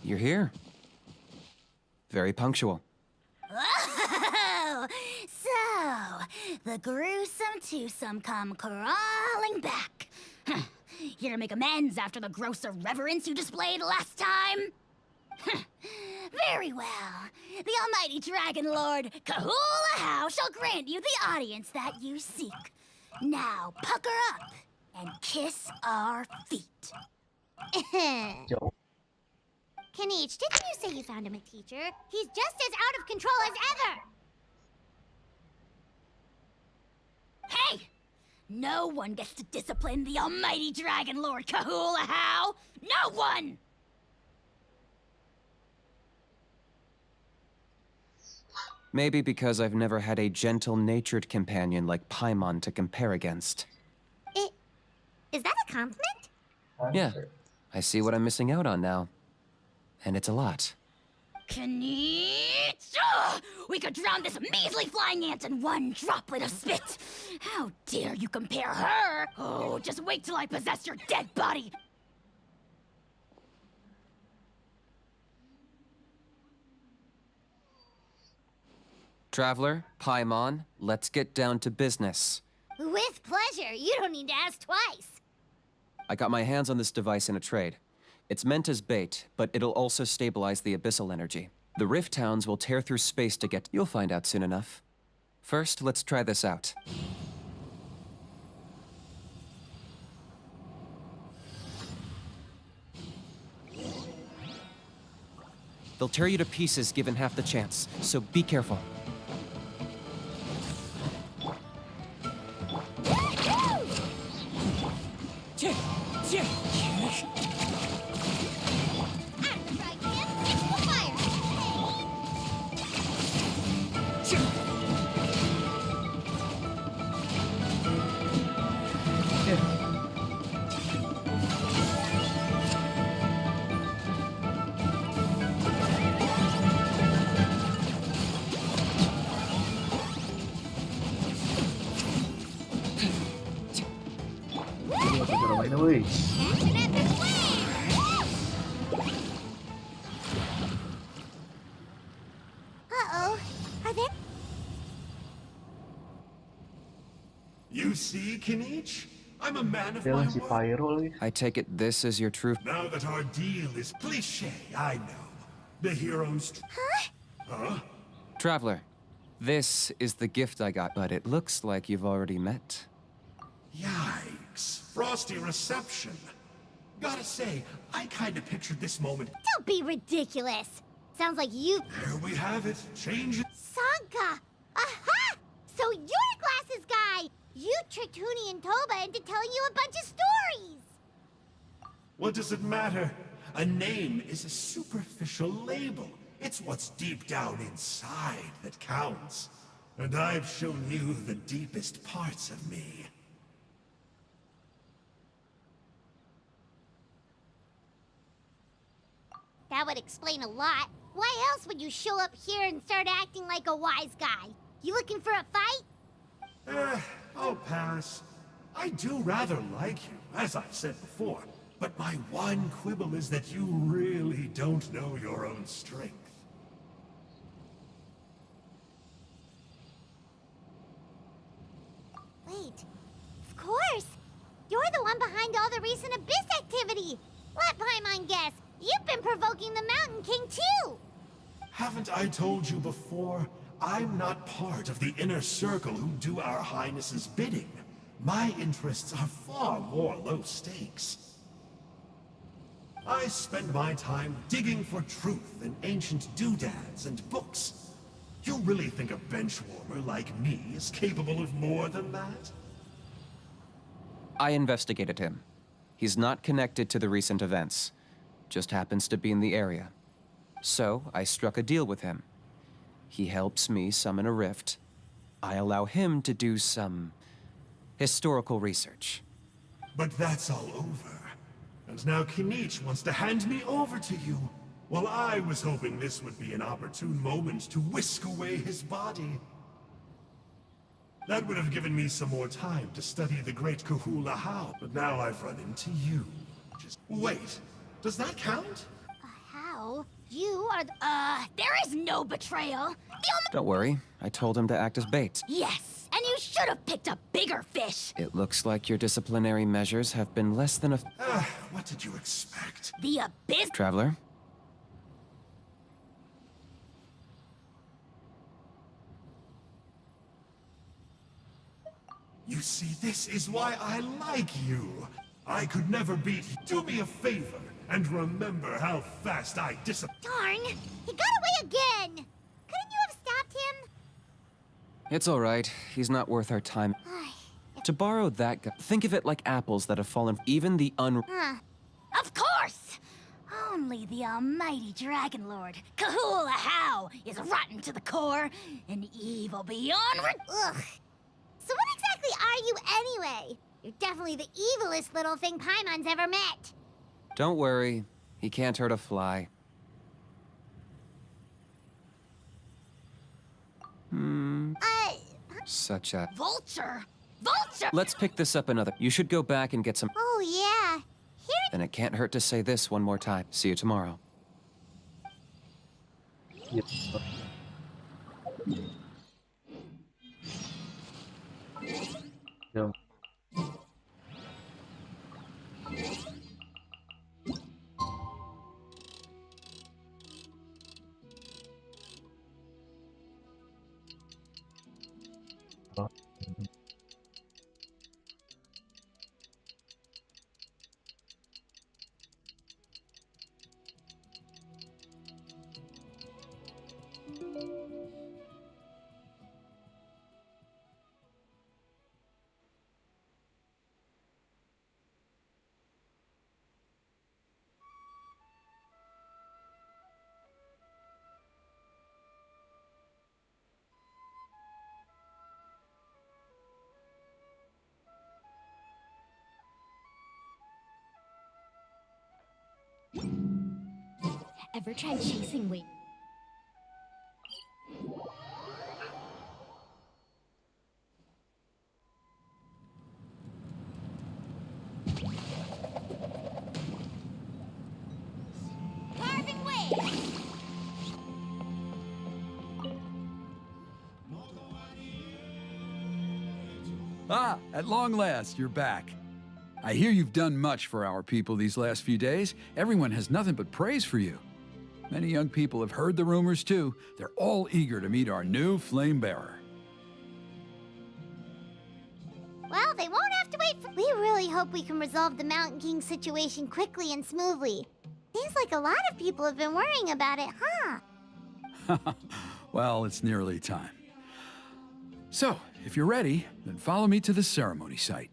You're here. Very punctual. Oh, so the gruesome twosome come crawling back. Huh. Here to make amends after the gross irreverence you displayed last time? Huh. Very well. The almighty Dragon Lord Kahula shall grant you the audience that you seek. Now pucker up and kiss our feet. Jauh. Kinich, didn't you say you found him a teacher? He's just as out of control as ever! Hey! No one gets to discipline the almighty Dragon Lord Kahula. No one! Maybe because I've never had a gentle-natured companion like Paimon to compare against. Is that a compliment? Yeah, I see what I'm missing out on now. And it's a lot. Kinich! Ugh! We could drown this measly flying ant in one droplet of spit! How dare you compare her? Oh, just wait till I possess your dead body! Traveler, Paimon, let's get down to business. With pleasure. You don't need to ask twice. I got my hands on this device in a trade. It's meant as bait, but it'll also stabilize the abyssal energy. The Rift Towns will tear through space to get... You'll find out soon enough. First, let's try this out. They'll tear you to pieces given half the chance, so be careful. Woi. Uh-oh. Are there... You see, Kinich? I'm a man of Dia my masih word. pyro lagi. I take it this is your true... Now that our deal is cliché, I know. The hero's... Huh? Traveler, this is the gift I got, but it looks like you've already met. Yikes. Frosty reception. Gotta say, I kinda pictured this moment. Don't be ridiculous. Sounds like you... There we have it. Change it. Sanka! Aha! So you're a glasses guy! You tricked Huni and Toba into telling you a bunch of stories! What does it matter? A name is a superficial label. It's what's deep down inside that counts. And I've shown you the deepest parts of me. That would explain a lot. Why else would you show up here and start acting like a wise guy? You looking for a fight? I'll pass. I do rather like you, as I've said before. But my one quibble is that you really don't know your own strength. Wait. Of course! You're the one behind all the recent abyss activity! Let Paimon guess. You've been provoking the Mountain King, too! Haven't I told you before? I'm not part of the inner circle who do our Highness's bidding. My interests are far more low stakes. I spend my time digging for truth in ancient doodads and books. You really think a benchwarmer like me is capable of more than that? I investigated him. He's not connected to the recent events. Just happens to be in the area. So, I struck a deal with him. He helps me summon a rift. I allow him to do some... historical research. But that's all over. And now Kinich wants to hand me over to you. Well, I was hoping this would be an opportune moment to whisk away his body. That would have given me some more time to study the great Kahula How, but now I've run into you. Just wait, does that count? How? You are the... There is no betrayal. Don't worry, I told him to act as bait. Yes, and you should have picked a bigger fish. It looks like your disciplinary measures have been less than a... What did you expect? The abyss... Traveler? You see, this is why I like you. I could never beat you. Do me a favor, and remember how fast I Darn! He got away again! Couldn't you have stopped him? It's all right. He's not worth our time. To borrow that guy, think of it like apples that have fallen. Even the Of course! Only the almighty Dragon Lord, Kahula How, is rotten to the core and evil beyond... Ugh. So what exactly are you anyway? You're definitely the evilest little thing Paimon's ever met. Don't worry. He can't hurt a fly. Such a... Vulture! Vulture! Let's pick this up another... You should go back and get some... Oh, yeah. Here. And it can't hurt to say this one more time. See you tomorrow. Yes. Yeah. Ever tried chasing weight? Carving waves. Ah, at long last, you're back. I hear you've done much for our people these last few days. Everyone has nothing but praise for you. Many young people have heard the rumors too. They're all eager to meet our new flame bearer. Well, they won't have to wait for... We really hope we can resolve the Mountain King situation quickly and smoothly. Seems like a lot of people have been worrying about it, huh? Well, it's nearly time. So, if you're ready, then follow me to the ceremony site.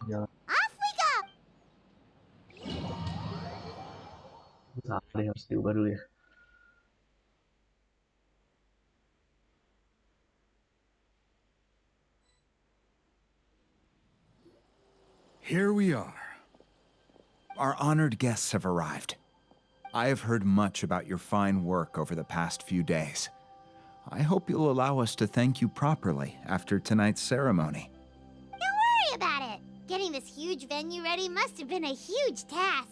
Jalan Off we go! apa yang harus diubah dulu ya? Here we are. Our honored guests have arrived. I have heard much about your fine work over the past few days. I hope you'll allow us to thank you properly after tonight's ceremony. Don't worry about it. Getting this huge venue ready must have been a huge task.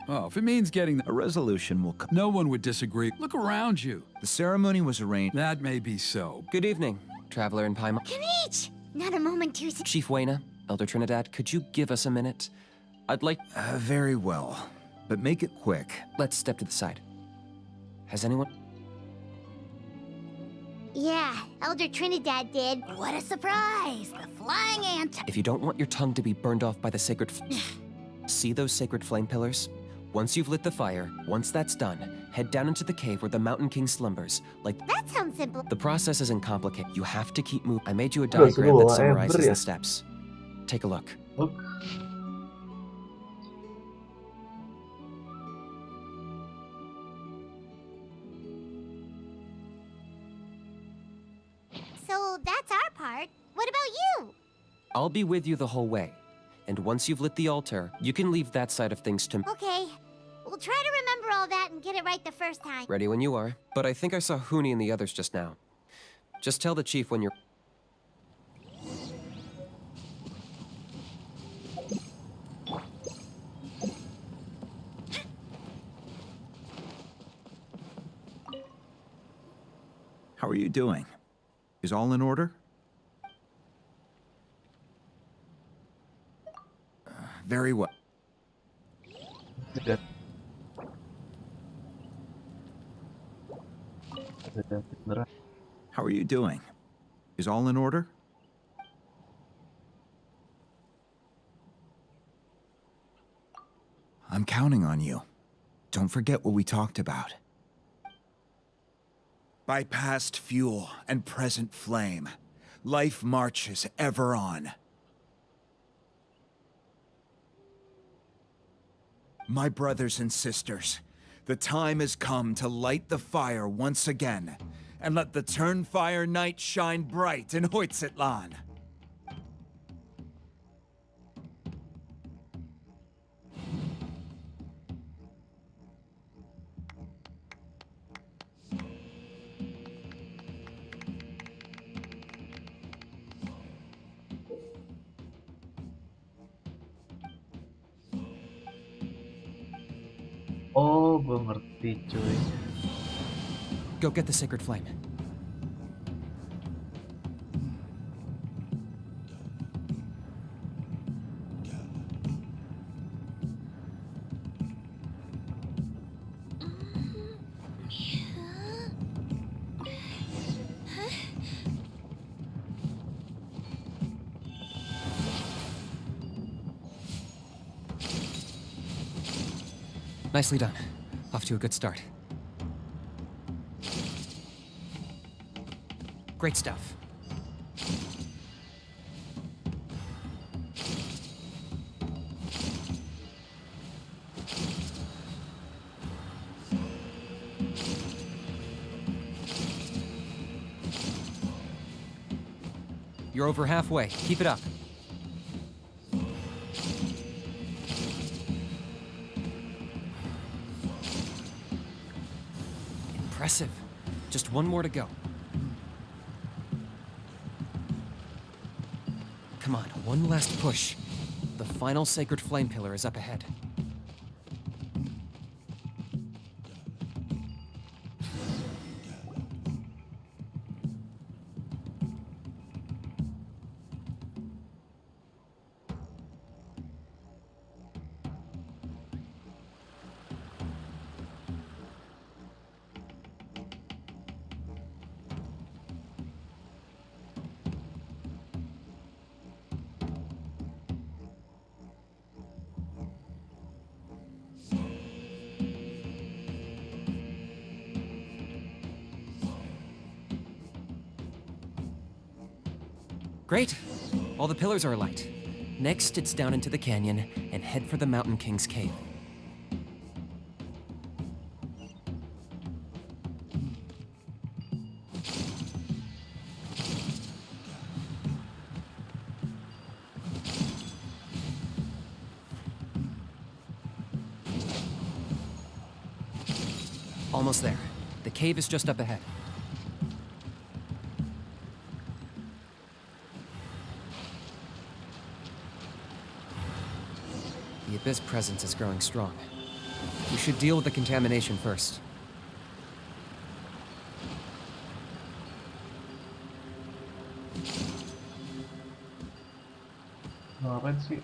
Oh, if it means getting A resolution will come. No one would disagree. Look around you. The ceremony was arranged. That may be so. Good evening, Traveler in Paimon. Kinich! Not a moment too soon. Chief Wayna, Elder Trinidad, could you give us a minute? I'd like... Very well, but make it quick. Let's step to the side. Has anyone... Yeah, Elder Trinidad did. What a surprise! The flying ant! If you don't want your tongue to be burned off by the sacred... See those sacred flame pillars? Once you've lit the fire, once that's done, head down into the cave where the Mountain King slumbers. Like... That sounds simple. The process isn't complicated. You have to keep moving. I made you a diagram that summarizes the steps. Take a look. Look. So that's our part. What about you? I'll be with you the whole way. And once you've lit the altar, you can leave that side of things to... Okay. We'll try to remember all that and get it right the first time. Ready when you are. But I think I saw Hooney and the others just now. Just tell the chief when you're... How are you doing? Is all in order? Very well. Tidak. Tidak beneran. How are you doing? Is all in order? I'm counting on you. Don't forget what we talked about. By past fuel and present flame, life marches ever on. My brothers and sisters, the time has come to light the fire once again, and let the Turnfire night shine bright in Hoytzitlan. Oh, gue ngerti cuy. Go get the sacred flame. Nicely done. Off to a good start. Great stuff. You're over halfway. Keep it up. Impressive. Just one more to go. Come on, one last push. The final sacred flame pillar is up ahead. Great. All the pillars are alight. Next, it's down into the canyon and head for the Mountain King's cave. Almost there. The cave is just up ahead. The Abyss presence is growing strong. We should deal with the contamination first. Ngapain sih?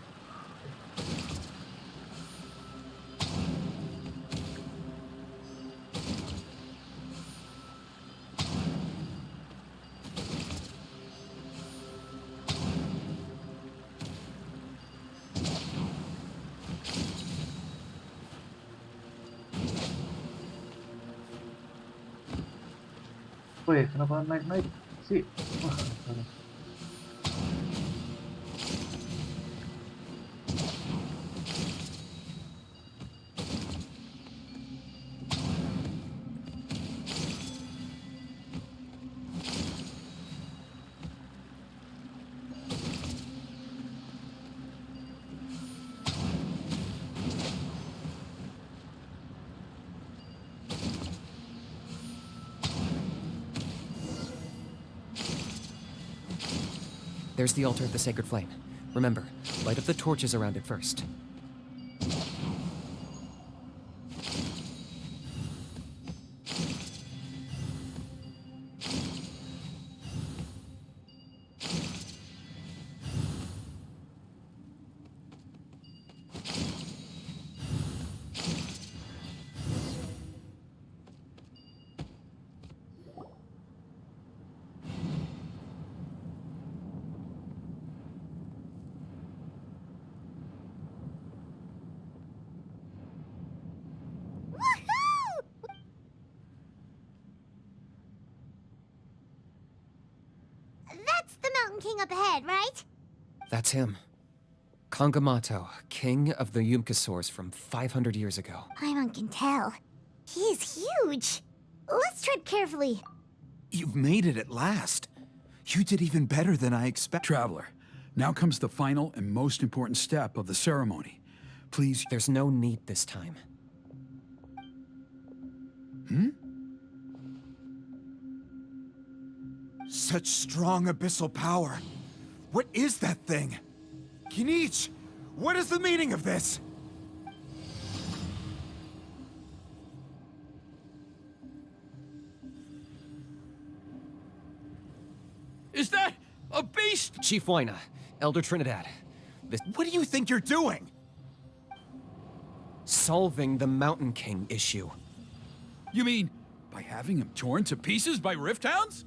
Woi, kenapa naik-naik sih? Wah, aduh. There's the altar of the sacred flame. Remember, light up the torches around it first. That's the Mountain King up ahead, right? That's him. Kangamato, king of the Yumkasaurs from 500 years ago. Paimon can tell. He's huge. Let's tread carefully. You've made it at last. You did even better than I expected. Traveler, now comes the final and most important step of the ceremony. Please. There's no need this time. Such strong abyssal power. What is that thing? Kinich, what is the meaning of this? Is that a beast? Chief Wyna, Elder Trinidad. What do you think you're doing? Solving the Mountain King issue. You mean by having him torn to pieces by Rift Hounds?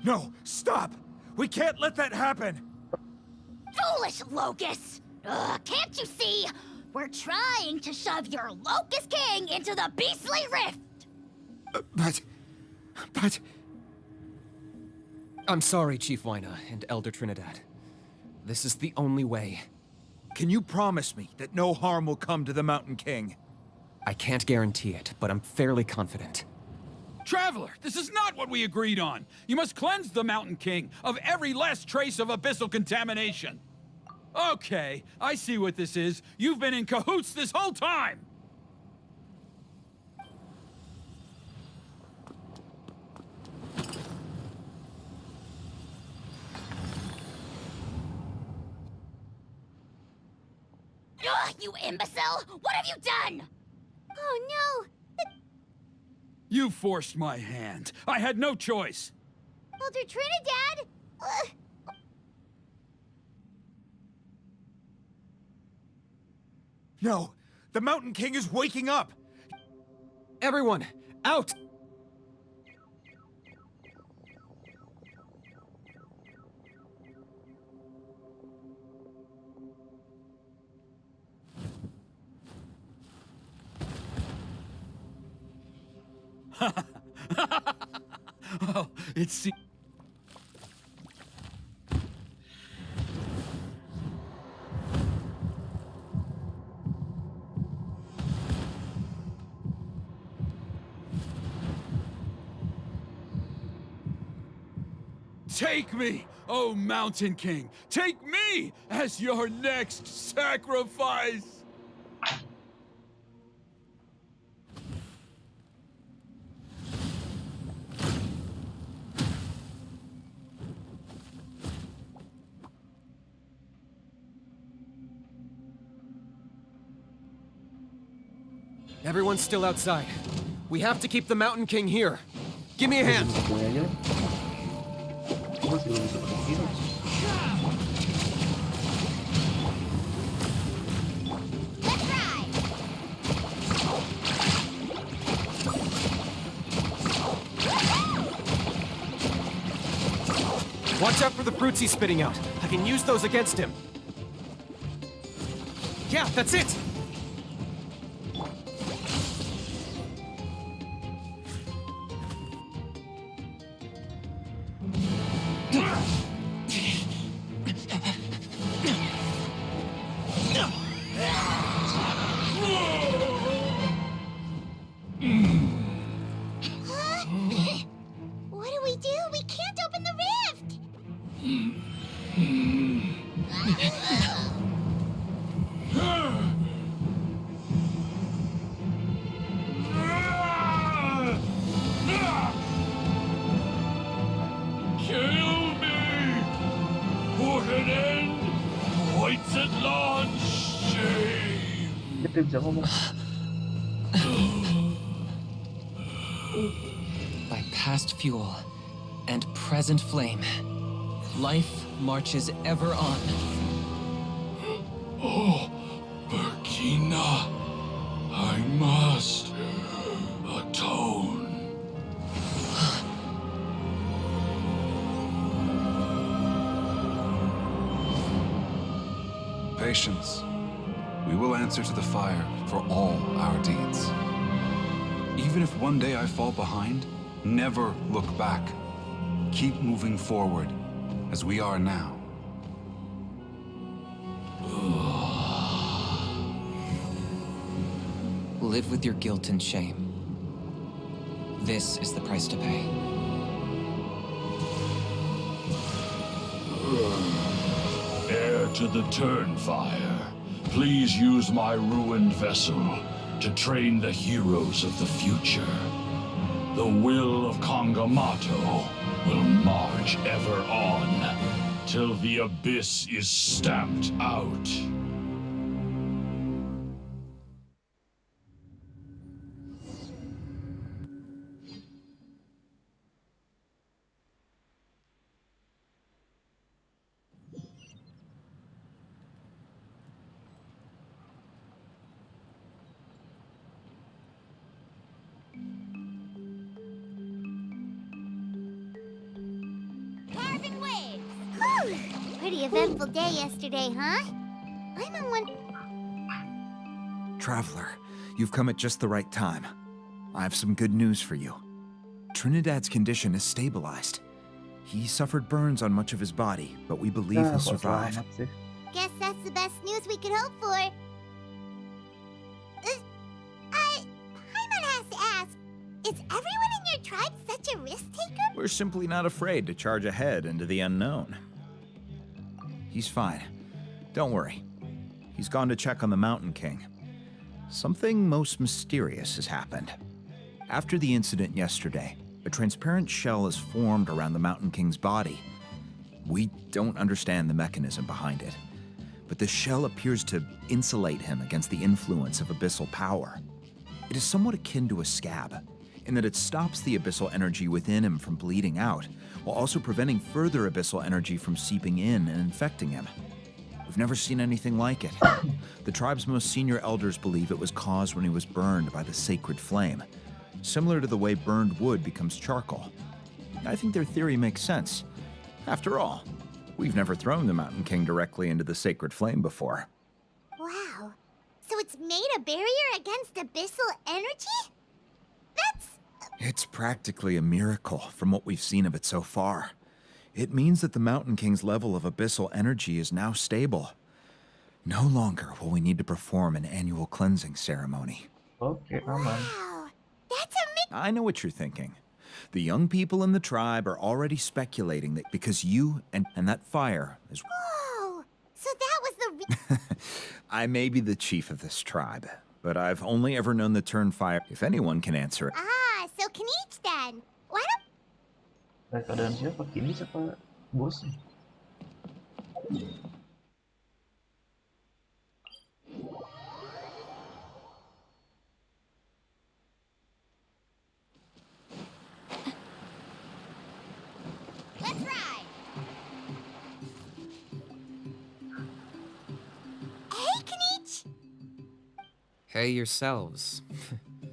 No, stop! We can't let that happen! Foolish Locust! Can't you see? We're trying to shove your Locust King into the beastly rift! But... I'm sorry, Chief Wyna and Elder Trinidad. This is the only way. Can you promise me that no harm will come to the Mountain King? I can't guarantee it, but I'm fairly confident. Traveler, this is not what we agreed on. You must cleanse the Mountain King of every last trace of abyssal contamination. Okay, I see what this is. You've been in cahoots this whole time! Ugh, you imbecile! What have you done? Oh no! You forced my hand. I had no choice. Elder Trinidad! No, the Mountain King is waking up! Everyone, out! Oh, it's... Take me, oh Mountain King! Take me as your next sacrifice! Everyone's still outside. We have to keep the Mountain King here. Give me a hand. Let's ride! Watch out for the fruits he's spitting out. I can use those against him. Yeah, that's it! What do we do? We can't open the rift! Dia bisa ngomong. By past fuel and present flame, life marches ever on. Oh, Burkina, I must atone. Patience. We will answer to the fire for all our deeds. Even if one day I fall behind, never look back. Keep moving forward, as we are now. Live with your guilt and shame. This is the price to pay. Heir to the Turnfire, please use my ruined vessel to train the heroes of the future. The will of Kangamato will march ever on, till the abyss is stamped out. Carving waves! Whew! Pretty eventful day yesterday, huh? I'm on one. Traveler, you've come at just the right time. I have some good news for you. Trinidad's condition is stabilized. He suffered burns on much of his body, but we believe he'll survive. Guess that's the best news we could hope for. Paimon has to ask, is everyone in your tribe such a risk taker? We're simply not afraid to charge ahead into the unknown. He's fine. Don't worry. He's gone to check on the Mountain King. Something most mysterious has happened. After the incident yesterday, a transparent shell is formed around the Mountain King's body. We don't understand the mechanism behind it, but the shell appears to insulate him against the influence of abyssal power. It is somewhat akin to a scab, in that it stops the abyssal energy within him from bleeding out, while also preventing further abyssal energy from seeping in and infecting him. We've never seen anything like it. The tribe's most senior elders believe it was caused when he was burned by the sacred flame, similar to the way burned wood becomes charcoal. I think their theory makes sense. After all, we've never thrown the Mountain King directly into the sacred flame before. Wow. So it's made a barrier against abyssal energy? That's... It's practically a miracle from what we've seen of it so far. It means that the Mountain King's level of abyssal energy is now stable. No longer will we need to perform an annual cleansing ceremony. Okay, aman. Wow. That's I know what you're thinking. The young people in the tribe are already speculating that because you and that fire is... Whoa! So that was the... I may be the chief of this tribe, but I've only ever known the Turnfire. If anyone can answer it... Ah, so kinich then. Why don't... Keadaan siapa? Kini siapa bosnya? Let's ride! Hey, kinich! Hey yourselves.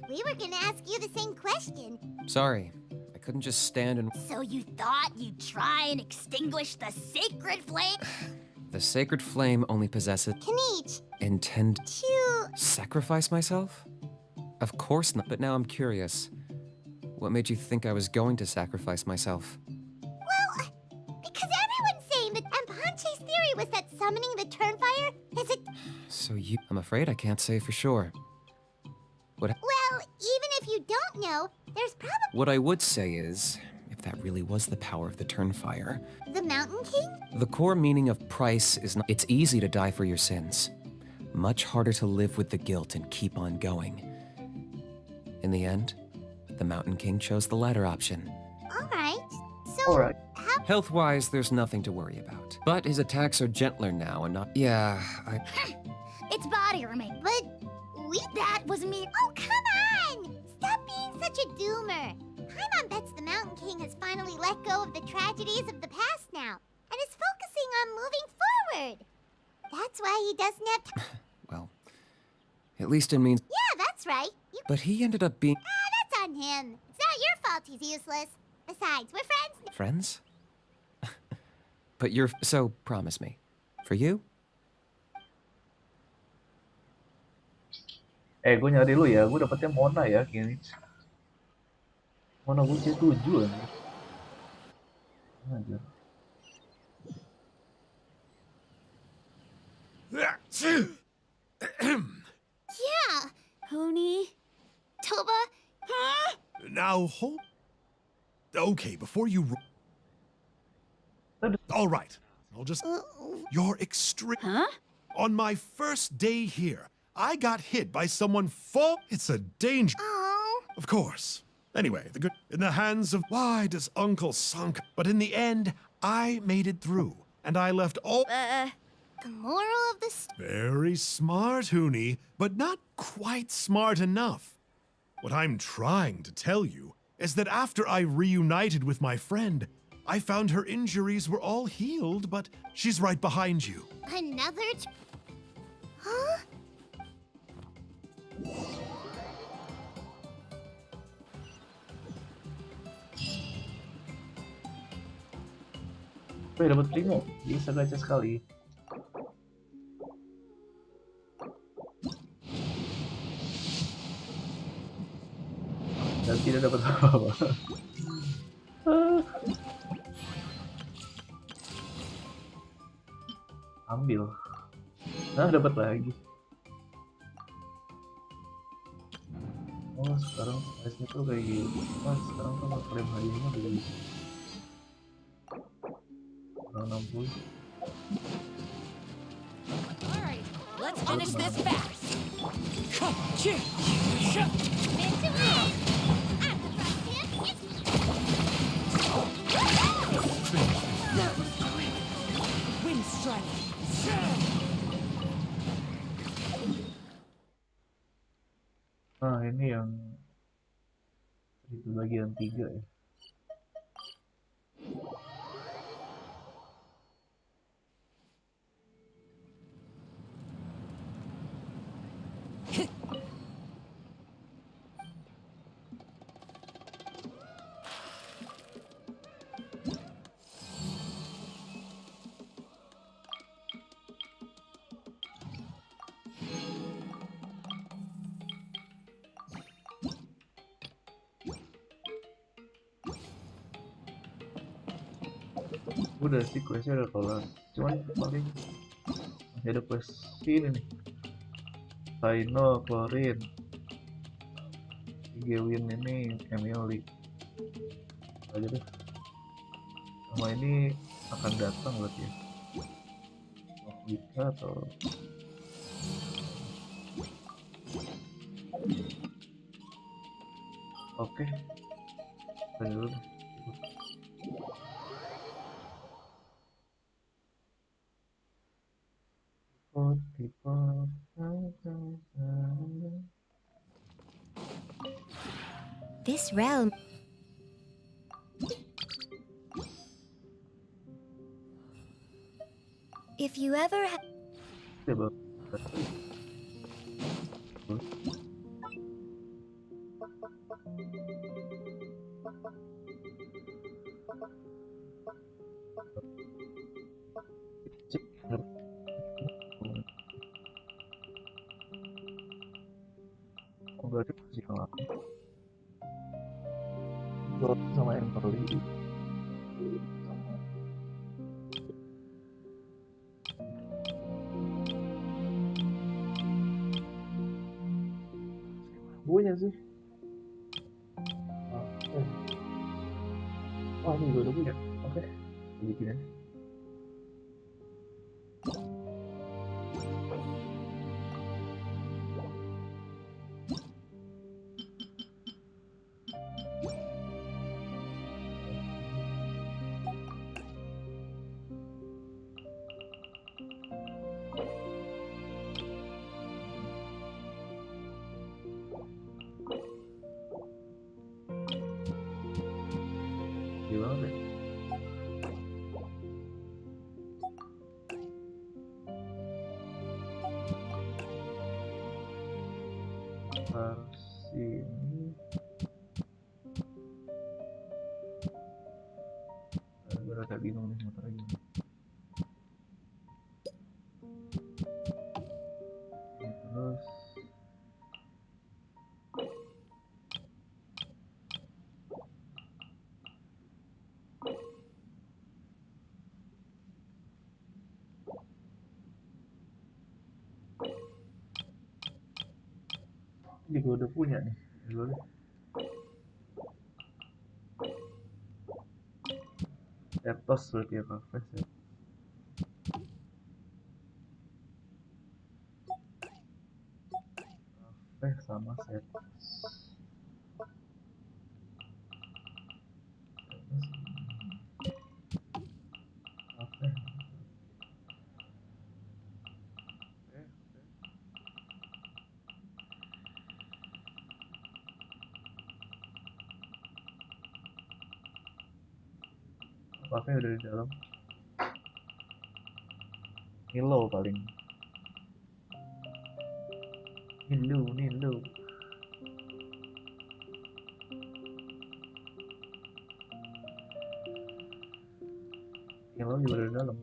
We were gonna ask you the same question. Sorry, I couldn't just stand and... So you thought you'd try and extinguish the sacred flame? The sacred flame only possesses... Kinich! Intend... To... Sacrifice myself? Of course not, but now I'm curious. What made you think I was going to sacrifice myself? Well, because everyone's saying that Ampanche's theory was that summoning the Turnfire is a... So you... I'm afraid I can't say for sure. What... Well, even if you don't know, there's probably... What I would say is, if that really was the power of the Turnfire, The Mountain King? the core meaning of price is not... It's easy to die for your sins. Much harder to live with the guilt and keep on going. In the end, the Mountain King chose the latter option. Alright. So, Alright. how... Health-wise, there's nothing to worry about. But his attacks are gentler now and not... Yeah, Its body remains. But That was me. Oh, come on! Stop being such a doomer. Paimon bets the Mountain King has finally let go of the tragedies of the past now, and is focusing on moving forward. That's why he doesn't have time. Well, at least it means. Yeah, that's right. But he ended up being. That's on him. It's not your fault he's useless. Besides, we're friends. Friends? But you're. So, promise me. For you? Gue nyari lu ya, gue dapetnya Mona ya, kinich. Mona gue C7 aja. Yeah. Pony? Toba? Huh? Now hold. Okay, before you. All right. I'll just. You're extreme. Huh? On my first day here, I got hit by someone full. It's a danger. Oh. Of course. Anyway, the good in the hands of why does Uncle sunk? But in the end, I made it through, and I left all. The moral of the Very smart, Hoonie, but not quite smart enough. What I'm trying to tell you is that after I reunited with my friend, I found her injuries were all healed, but she's right behind you. Another Huh? Dapat primo, bisa gacha sekali. Dan tidak dapat apa-apa. Ambil. Nah, dapat lagi. Oh, sekarang price-nya tuh kayak gitu. Wah, sekarang tuh klaim hadiahnya udah kurang 60. Alright, let's finish this fast. Wind strike. Nah, ini yang itu bagian 3 ya. Udah sih questnya udah kelar, cuman paling masih ada quest ini nih, Final keluarin Gewin ini Emily aja deh, sama ini akan datang berarti ya, bisa atau oke, dulu deh. This realm. If you ever have. Berarti masih kalah sama Emperly sama punya sih. Wah, ini juga udah punya. Oke, bikin aja. Harus ini. Gue rada bingung nih motornya gimana. Terus ini gue udah punya nih. Dulu Etos berarti ya kafe ya. Kafe sama setos. Kafe. Kafe udah di dalam. Nilo paling. Nilo. Nilo juga udah di dalam.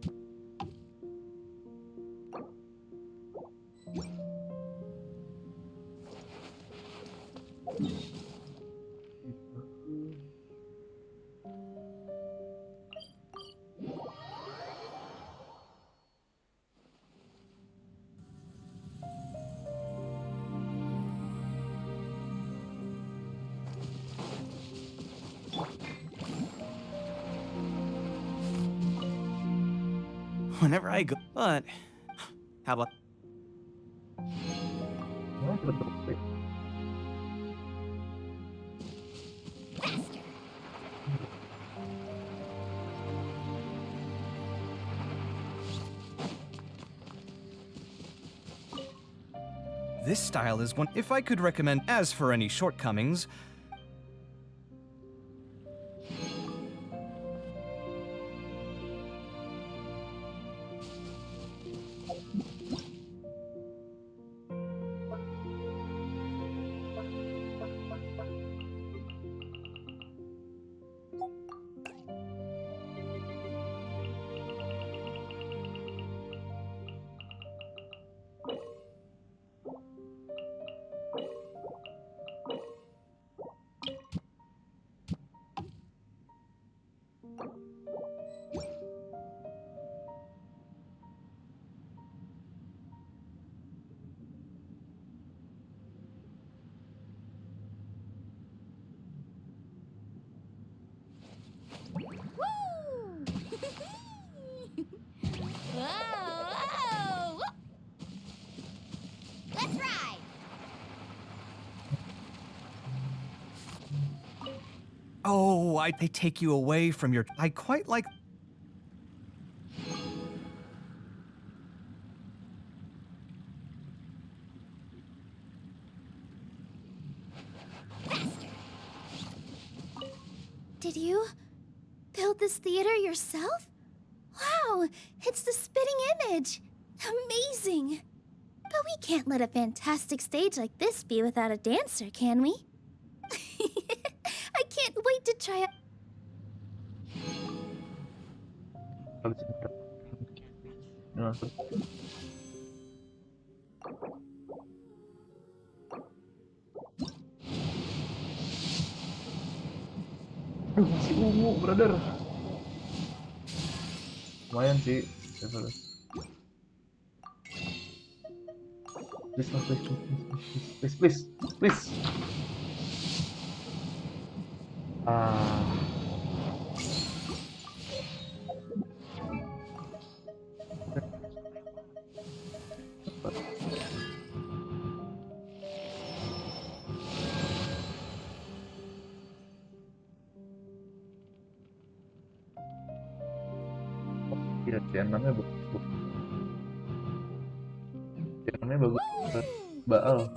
Whenever I go, but how about? This style is one. If I could recommend, as for any shortcomings. Whoa! Let's ride! Oh, they take you away from your. I quite like. Did you build this theater yourself? Wow, it's the spitting image. Amazing. But we can't let a fantastic stage like this be without a dancer, can we? I can't wait to try it. Masih ungu, brother. Lumayan sih. Please. Iya, channelnya bagus. Channelnya bagus. Baal.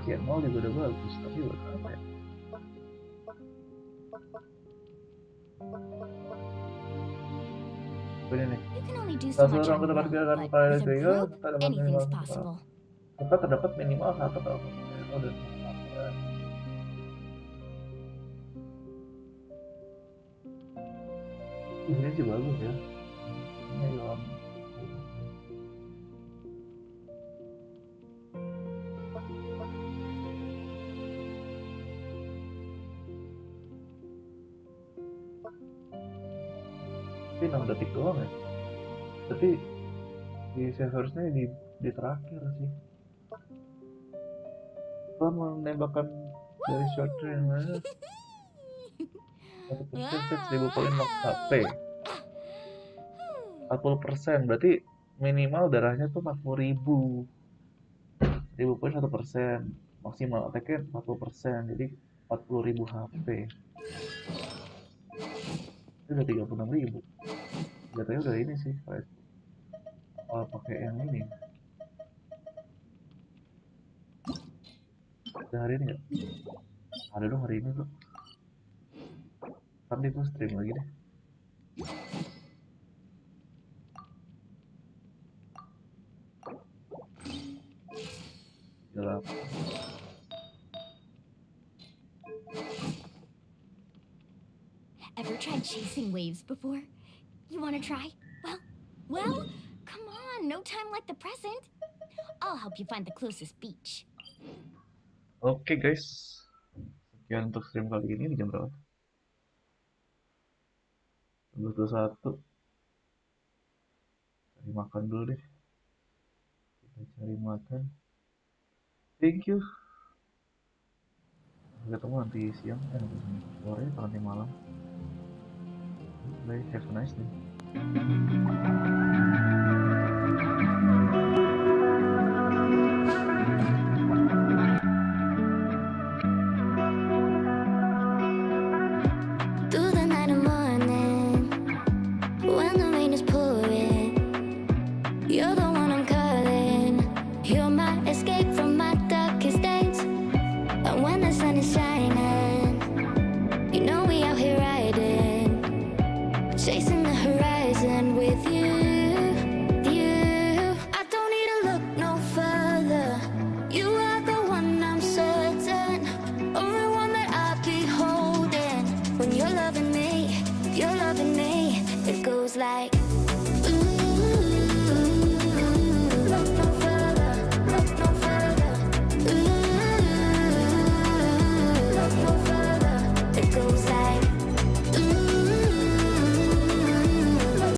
Channel juga udah bagus, tapi buat apa ya? Ini nih. You can only do so Salah much seorang on your tempat own, kegiatan but pada with a tiga group, terdapat anything's minimal possible. tempat terdapat minimal satu kalau udah ini sih bagus ya. Ini yang tapi 6 detik doang ya. Tapi di seharusnya di terakhir sih. Setelah menembakkan dari short range 1% set 1000 poin max HP 40%, berarti minimal darahnya tuh 40.000 1000 poin 1%, maksimal attack-nya 40%, jadi 40.000 HP. Itu udah 36.000. Jatuhnya udah ini sih, kalau pakai yang ini. Ada hari ini nggak? Ada dong hari ini tuh. Nanti gue stream lagi deh. Gelap. Ever tried chasing waves before? You want to try? Well, come on, no time like the present. I'll help you find the closest beach. Oke guys, sekian untuk stream kali ini. Jam berapa? 21. Cari makan dulu deh. Kita cari makan. Thank you. Sampai ketemu nanti siang, nanti sore atau nanti malam. Bye, have a nice day. Through the night and morning, when the rain is pouring, you're the one I'm calling. You're my escape from my darkest days. And when the sun is shining, you know we out here riding, chasing the horizon with you. I don't need to look no further. You are the one I'm certain, only one that I'll be holding. When you're loving me, it goes like